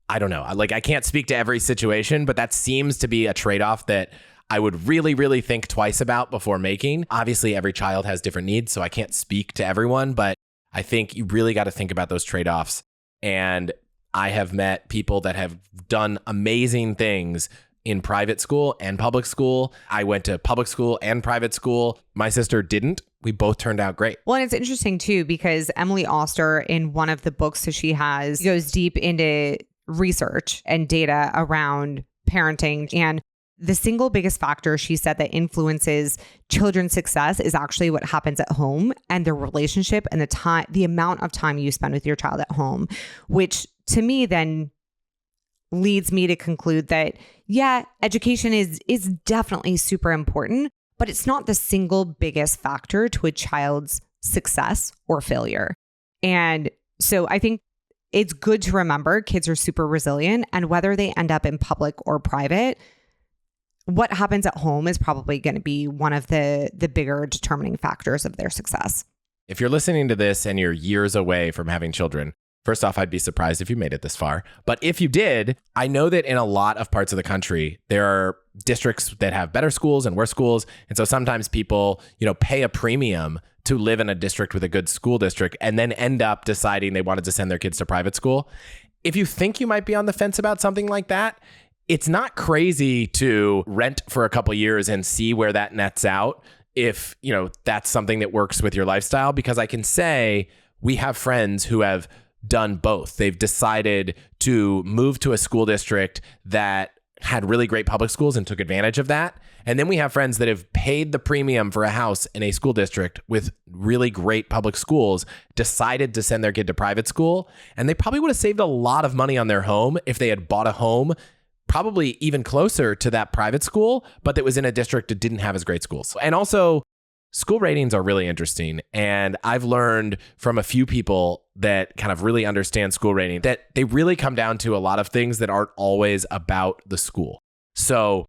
I don't know. I can't speak to every situation, but that seems to be a trade-off that I would really, really think twice about before making. Obviously, every child has different needs, so I can't speak to everyone, but I think you really got to think about those trade-offs. And I have met people that have done amazing things in private school and public school. I went to public school and private school. My sister didn't. We both turned out great. Well, and it's interesting too, because Emily Oster, in one of the books that she has, goes deep into research and data around parenting. And the single biggest factor she said that influences children's success is actually what happens at home and their relationship and the amount of time you spend with your child at home, which to me then leads me to conclude that, yeah, education is definitely super important, but it's not the single biggest factor to a child's success or failure. And so I think it's good to remember kids are super resilient, and whether they end up in public or private, what happens at home is probably going to be one of the bigger determining factors of their success. If you're listening to this and you're years away from having children, first off, I'd be surprised if you made it this far. But if you did, I know that in a lot of parts of the country, there are districts that have better schools and worse schools. And so sometimes people, pay a premium to live in a district with a good school district and then end up deciding they wanted to send their kids to private school. If you think you might be on the fence about something like that, it's not crazy to rent for a couple of years and see where that nets out if, that's something that works with your lifestyle. Because I can say we have friends who have done both. They've decided to move to a school district that had really great public schools and took advantage of that. And then we have friends that have paid the premium for a house in a school district with really great public schools, decided to send their kid to private school. And they probably would have saved a lot of money on their home if they had bought a home probably even closer to that private school, but that was in a district that didn't have as great schools. And also, school ratings are really interesting. And I've learned from a few people that kind of really understand school rating that they really come down to a lot of things that aren't always about the school. So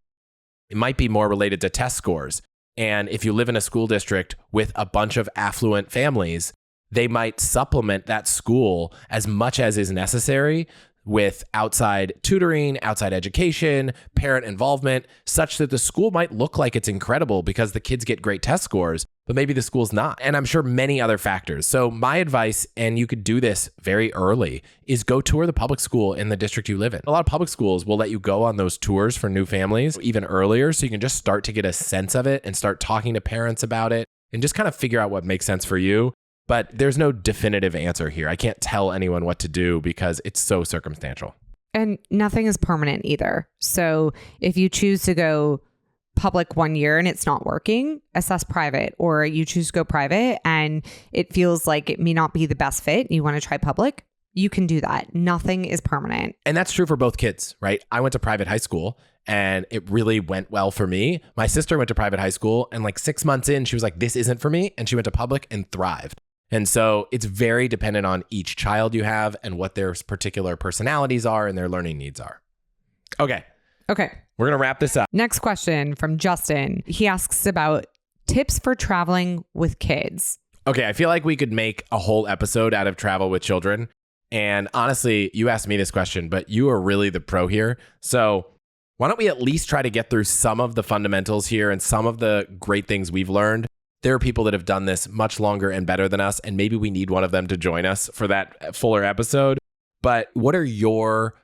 it might be more related to test scores. And if you live in a school district with a bunch of affluent families, they might supplement that school as much as is necessary with outside tutoring, outside education, parent involvement, such that the school might look like it's incredible because the kids get great test scores, but maybe the school's not. And I'm sure many other factors. So my advice, and you could do this very early, is go tour the public school in the district you live in. A lot of public schools will let you go on those tours for new families even earlier, so you can just start to get a sense of it and start talking to parents about it and just kind of figure out what makes sense for you. But there's no definitive answer here. I can't tell anyone what to do because it's so circumstantial. And nothing is permanent either. So if you choose to go public 1 year and it's not working, assess private. Or you choose to go private and it feels like it may not be the best fit, you want to try public, you can do that. Nothing is permanent. And that's true for both kids, right? I went to private high school and it really went well for me. My sister went to private high school and like 6 months in, she was like, this isn't for me. And she went to public and thrived. And so it's very dependent on each child you have and what their particular personalities are and their learning needs are. Okay. Okay. We're going to wrap this up. Next question from Justin. He asks about tips for traveling with kids. Okay. I feel like we could make a whole episode out of travel with children. And honestly, you asked me this question, but you are really the pro here. So why don't we at least try to get through some of the fundamentals here and some of the great things we've learned. There are people that have done this much longer and better than us, and maybe we need one of them to join us for that fuller episode. But what are your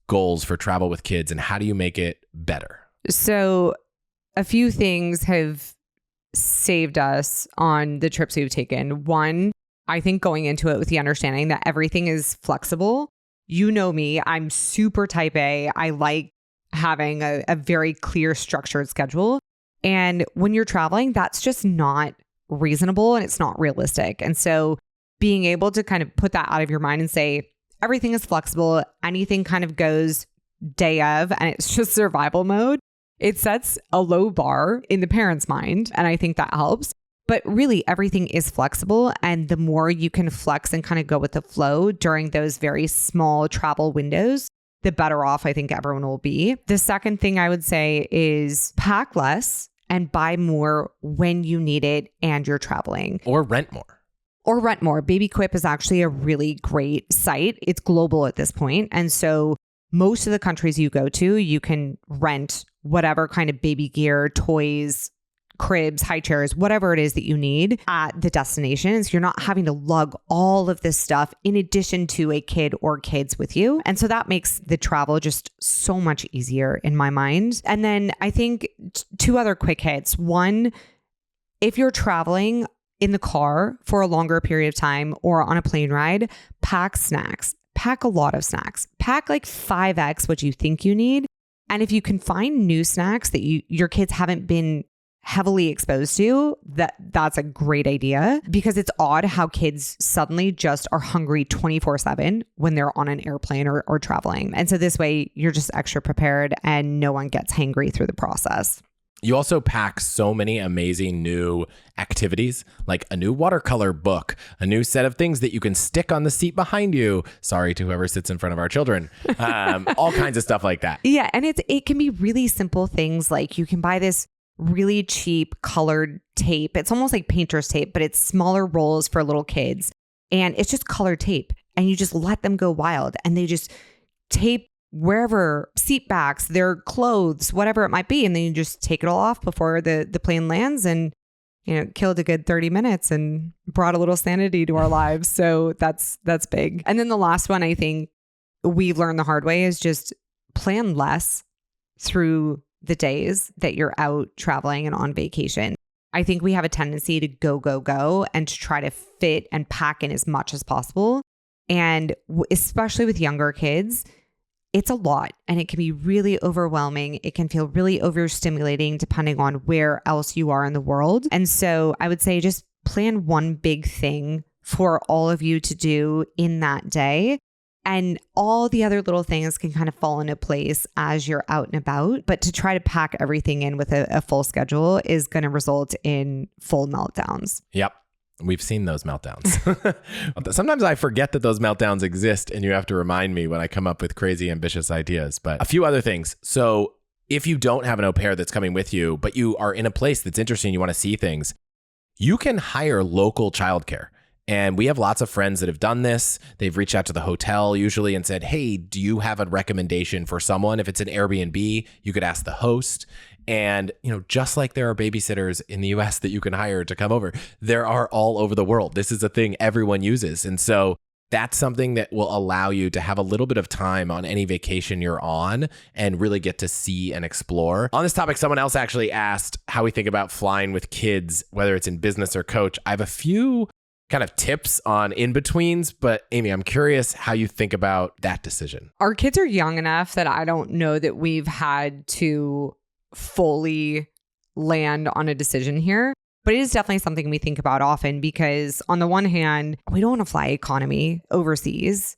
goals for travel with kids, and how do you make it better? So a few things have saved us on the trips we've taken. One, I think going into it with the understanding that everything is flexible. You know me, I'm super type A. I like having a very clear, structured schedule. And when you're traveling, that's just not reasonable and it's not realistic. And so being able to kind of put that out of your mind and say, everything is flexible, anything kind of goes day of, and it's just survival mode, it sets a low bar in the parent's mind. And I think that helps. But really, everything is flexible. And the more you can flex and kind of go with the flow during those very small travel windows, the better off I think everyone will be. The second thing I would say is pack less and buy more when you need it and you're traveling. Or rent more. Or rent more. Baby Quip is actually a really great site. It's global at this point. And so most of the countries you go to, you can rent whatever kind of baby gear, toys, cribs, high chairs, whatever it is that you need at the destinations. You're not having to lug all of this stuff in addition to a kid or kids with you. And so that makes the travel just so much easier in my mind. And then I think two other quick hits. One, if you're traveling in the car for a longer period of time or on a plane ride, pack snacks. Pack a lot of snacks. Pack like 5x what you think you need. And if you can find new snacks that your kids haven't been heavily exposed to, that's a great idea, because it's odd how kids suddenly just are hungry 24/7 when they're on an airplane or traveling. And so this way you're just extra prepared and no one gets hangry through the process. You also pack so many amazing new activities, like a new watercolor book, a new set of things that you can stick on the seat behind you. Sorry to whoever sits in front of our children. All kinds of stuff like that. Yeah. And it can be really simple things, like you can buy this really cheap colored tape. It's almost like painter's tape, but it's smaller rolls for little kids. And it's just colored tape. And you just let them go wild. And they just tape wherever, seat backs, their clothes, whatever it might be. And then you just take it all off before the plane lands, and, you know, killed a good 30 minutes and brought a little sanity to our lives. So that's big. And then the last one I think we've learned the hard way is just plan less through the days that you're out traveling and on vacation. I think we have a tendency to go, and to try to fit and pack in as much as possible. And especially with younger kids, it's a lot and it can be really overwhelming. It can feel really overstimulating depending on where else you are in the world. And so I would say just plan one big thing for all of you to do in that day. And all the other little things can kind of fall into place as you're out and about. But to try to pack everything in with a full schedule is going to result in full meltdowns. Yep. We've seen those meltdowns. Sometimes I forget that those meltdowns exist and you have to remind me when I come up with crazy ambitious ideas. But a few other things. So if you don't have an au pair that's coming with you, but you are in a place that's interesting, you want to see things, you can hire local childcare. And we have lots of friends that have done this. They've reached out to the hotel usually and said, hey, do you have a recommendation for someone? If it's an Airbnb, you could ask the host. And, just like there are babysitters in the US that you can hire to come over, there are all over the world. This is a thing everyone uses. And so that's something that will allow you to have a little bit of time on any vacation you're on and really get to see and explore. On this topic, someone else actually asked how we think about flying with kids, whether it's in business or coach. I have a few kind of tips on in-betweens, but Amy, I'm curious how you think about that decision. Our kids are young enough that I don't know that we've had to fully land on a decision here, but it is definitely something we think about often because on the one hand, we don't want to fly economy overseas,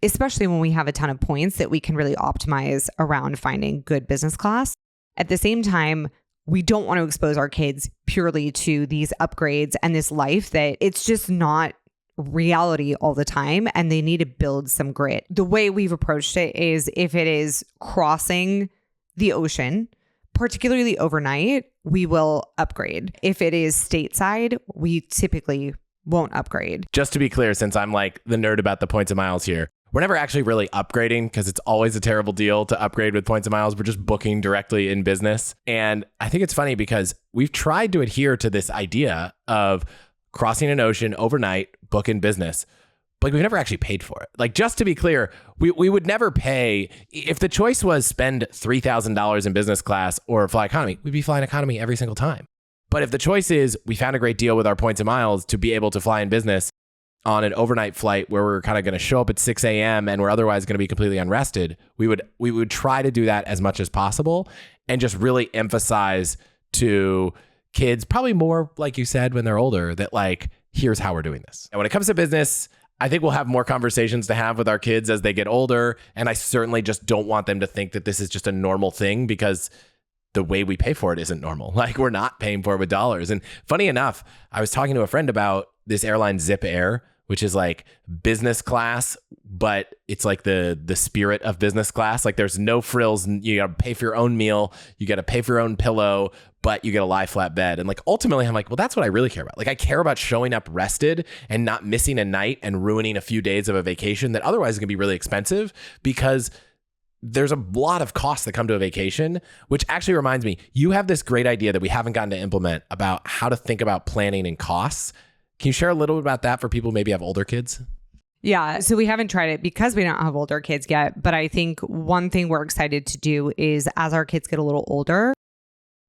especially when we have a ton of points that we can really optimize around finding good business class. At the same time, we don't want to expose our kids purely to these upgrades and this life that it's just not reality all the time and they need to build some grit. The way we've approached it is if it is crossing the ocean, particularly overnight, we will upgrade. If it is stateside, we typically won't upgrade. Just to be clear, since I'm like the nerd about the points and miles here, we're never actually really upgrading because it's always a terrible deal to upgrade with points and miles. We're just booking directly in business. And I think it's funny because we've tried to adhere to this idea of crossing an ocean overnight, book in business, but we've never actually paid for it. Like, just to be clear, we would never pay. If the choice was spend $3,000 in business class or fly economy, we'd be flying economy every single time. But if the choice is we found a great deal with our points and miles to be able to fly in business on an overnight flight where we're kind of going to show up at 6 a.m. and we're otherwise going to be completely unrested, we would try to do that as much as possible and just really emphasize to kids, probably more like you said when they're older, that like, here's how we're doing this. And when it comes to business, I think we'll have more conversations to have with our kids as they get older. And I certainly just don't want them to think that this is just a normal thing because the way we pay for it isn't normal. Like, we're not paying for it with dollars. And funny enough, I was talking to a friend about this airline Zip Air, which is like business class, but it's like the spirit of business class. Like, there's no frills. You got to pay for your own meal. You got to pay for your own pillow, but you get a lie flat bed. And like, ultimately, I'm like, well, that's what I really care about. Like, I care about showing up rested and not missing a night and ruining a few days of a vacation that otherwise is going to be really expensive, because there's a lot of costs that come to a vacation, which actually reminds me, you have this great idea that we haven't gotten to implement about how to think about planning and costs. Can you share a little bit about that for people who maybe have older kids? Yeah, so we haven't tried it because we don't have older kids yet. But I think one thing we're excited to do is, as our kids get a little older,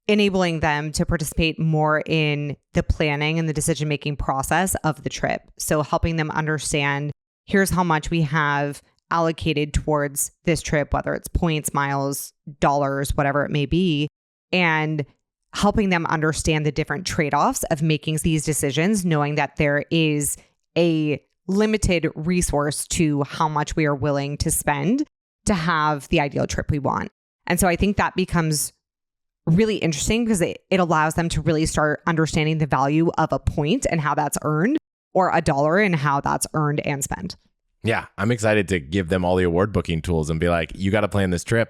enabling them to participate more in the planning and the decision-making process of the trip. So helping them understand, here's how much we have allocated towards this trip, whether it's points, miles, dollars, whatever it may be, and helping them understand the different trade-offs of making these decisions, knowing that there is a limited resource to how much we are willing to spend to have the ideal trip we want. And so I think that becomes really interesting because it allows them to really start understanding the value of a point and how that's earned, or a dollar and how that's earned and spent. Yeah, I'm excited to give them all the award booking tools and be like, you got to plan this trip.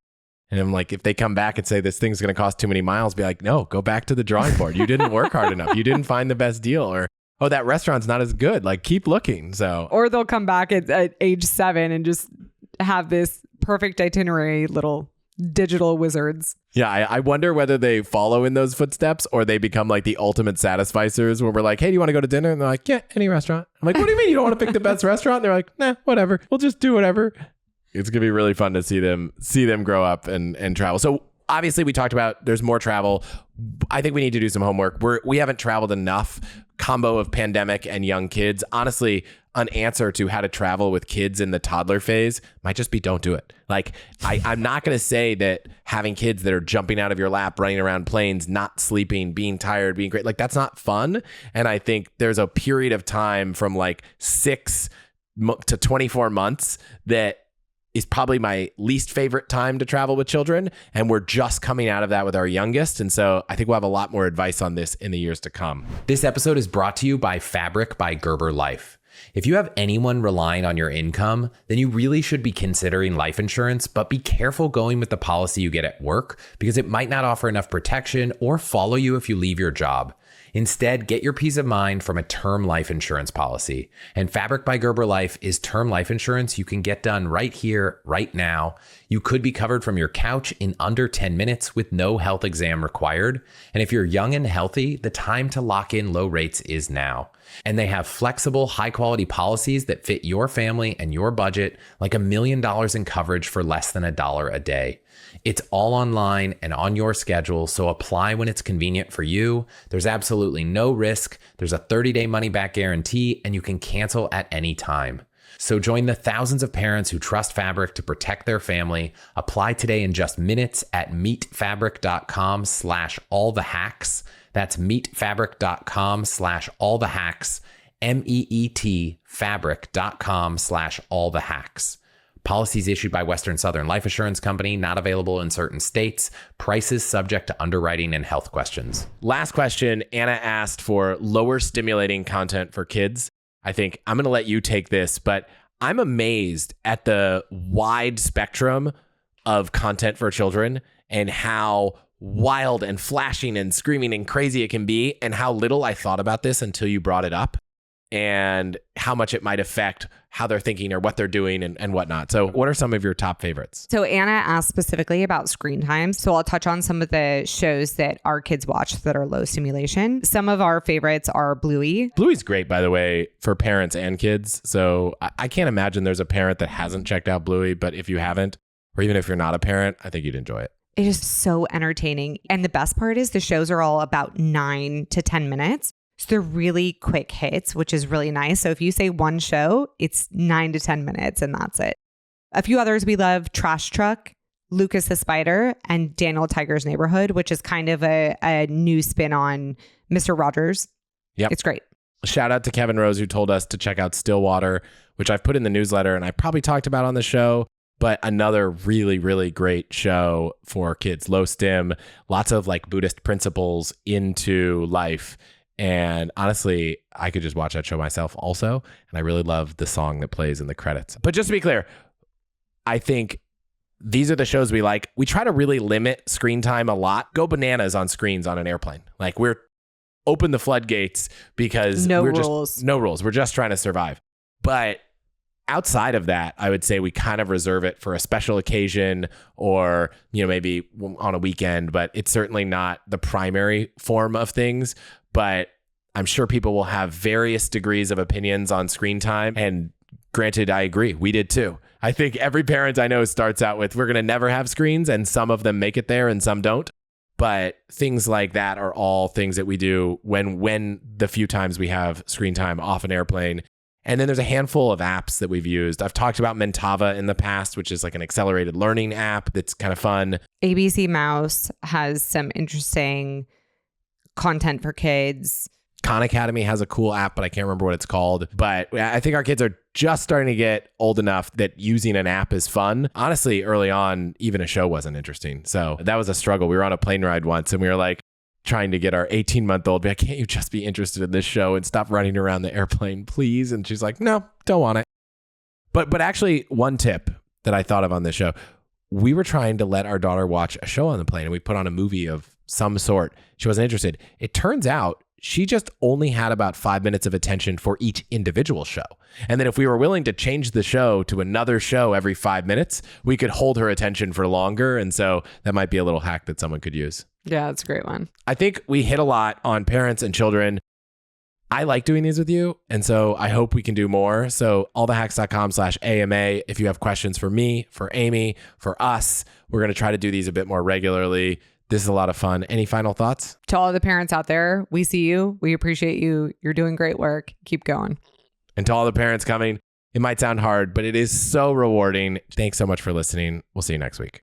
And I'm like, if they come back and say this thing's going to cost too many miles, be like, no, go back to the drawing board. You didn't work hard enough. You didn't find the best deal. Or, oh, that restaurant's not as good. Like, keep looking. So, or they'll come back at age 7 and just have this perfect itinerary, little digital wizards. Yeah, I wonder whether they follow in those footsteps or they become like the ultimate satisficers where we're like, hey, do you want to go to dinner? And they're like, yeah, any restaurant. I'm like, what do you mean you don't want to pick the best restaurant? And they're like, nah, whatever. We'll just do whatever. It's going to be really fun to see them grow up and travel. So obviously we talked about there's more travel. I think we need to do some homework. We haven't traveled enough. Combo of pandemic and young kids. Honestly, an answer to how to travel with kids in the toddler phase might just be don't do it. Like, I'm not going to say that having kids that are jumping out of your lap, running around planes, not sleeping, being tired, being great, like that's not fun. And I think there's a period of time from like 6 to 24 months that is probably my least favorite time to travel with children. And we're just coming out of that with our youngest. And so I think we'll have a lot more advice on this in the years to come. This episode is brought to you by Fabric by Gerber Life. If you have anyone relying on your income, then you really should be considering life insurance, but be careful going with the policy you get at work because it might not offer enough protection or follow you if you leave your job. Instead, get your peace of mind from a term life insurance policy. And Fabric by Gerber Life is term life insurance you can get done right here, right now. You could be covered from your couch in under 10 minutes with no health exam required. And if you're young and healthy, the time to lock in low rates is now. And they have flexible, high-quality policies that fit your family and your budget, like $1 million in coverage for less than $1 a day. It's all online and on your schedule, so apply when it's convenient for you. There's absolutely no risk. There's a 30-day money-back guarantee, and you can cancel at any time. So join the thousands of parents who trust Fabric to protect their family. Apply today in just minutes at meetfabric.com/allthehacks. That's meetfabric.com/allthehacks. meetfabric.com/allthehacks. Policies issued by Western Southern Life Assurance Company, not available in certain states. Prices subject to underwriting and health questions. Last question. Anna asked for lower stimulating content for kids. I think I'm going to let you take this, but I'm amazed at the wide spectrum of content for children and how wild and flashing and screaming and crazy it can be, and how little I thought about this until you brought it up, and how much it might affect how they're thinking or what they're doing and whatnot. So what are some of your top favorites? So Anna asked specifically about screen time. So I'll touch on some of the shows that our kids watch that are low stimulation. Some of our favorites are Bluey. Bluey's great, by the way, for parents and kids. So I can't imagine there's a parent that hasn't checked out Bluey, but if you haven't, or even if you're not a parent, I think you'd enjoy it. It is so entertaining. And the best part is the shows are all about 9 to 10 minutes. So they're really quick hits, which is really nice. So if you say one show, it's 9 to 10 minutes and that's it. A few others we love: Trash Truck, Lucas the Spider, and Daniel Tiger's Neighborhood, which is kind of a new spin on Mr. Rogers. Yep. It's great. Shout out to Kevin Rose, who told us to check out Stillwater, which I've put in the newsletter and I probably talked about on the show, but another really, really great show for kids. Low stim, lots of like Buddhist principles into life. And honestly, I could just watch that show myself also. And I really love the song that plays in the credits. But just to be clear, I think these are the shows we like. We try to really limit screen time a lot. Go bananas on screens on an airplane. Like, we're open the floodgates because no we're rules. just no rules. We're just trying to survive. But outside of that, I would say we kind of reserve it for a special occasion or, maybe on a weekend, but it's certainly not the primary form of things. But I'm sure people will have various degrees of opinions on screen time. And granted, I agree. We did too. I think every parent I know starts out with, we're going to never have screens, and some of them make it there and some don't. But things like that are all things that we do when the few times we have screen time off an airplane. And then there's a handful of apps that we've used. I've talked about Mentava in the past, which is like an accelerated learning app that's kind of fun. ABC Mouse has some interesting content for kids. Khan Academy has a cool app, but I can't remember what it's called. But I think our kids are just starting to get old enough that using an app is fun. Honestly, early on, even a show wasn't interesting. So that was a struggle. We were on a plane ride once and we were like trying to get our 18-month-old, be like, can't you just be interested in this show and stop running around the airplane, please? And she's like, no, don't want it. But actually, one tip that I thought of on this show, we were trying to let our daughter watch a show on the plane and we put on a movie of some sort. She wasn't interested. It turns out she just only had about 5 minutes of attention for each individual show. And then if we were willing to change the show to another show every 5 minutes, we could hold her attention for longer. And so that might be a little hack that someone could use. Yeah, that's a great one. I think we hit a lot on parents and children. I like doing these with you. And so I hope we can do more. So allthehacks.com/AMA. If you have questions for me, for Amy, for us, we're going to try to do these a bit more regularly. This is a lot of fun. Any final thoughts? To all the parents out there, we see you. We appreciate you. You're doing great work. Keep going. And to all the parents coming, it might sound hard, but it is so rewarding. Thanks so much for listening. We'll see you next week.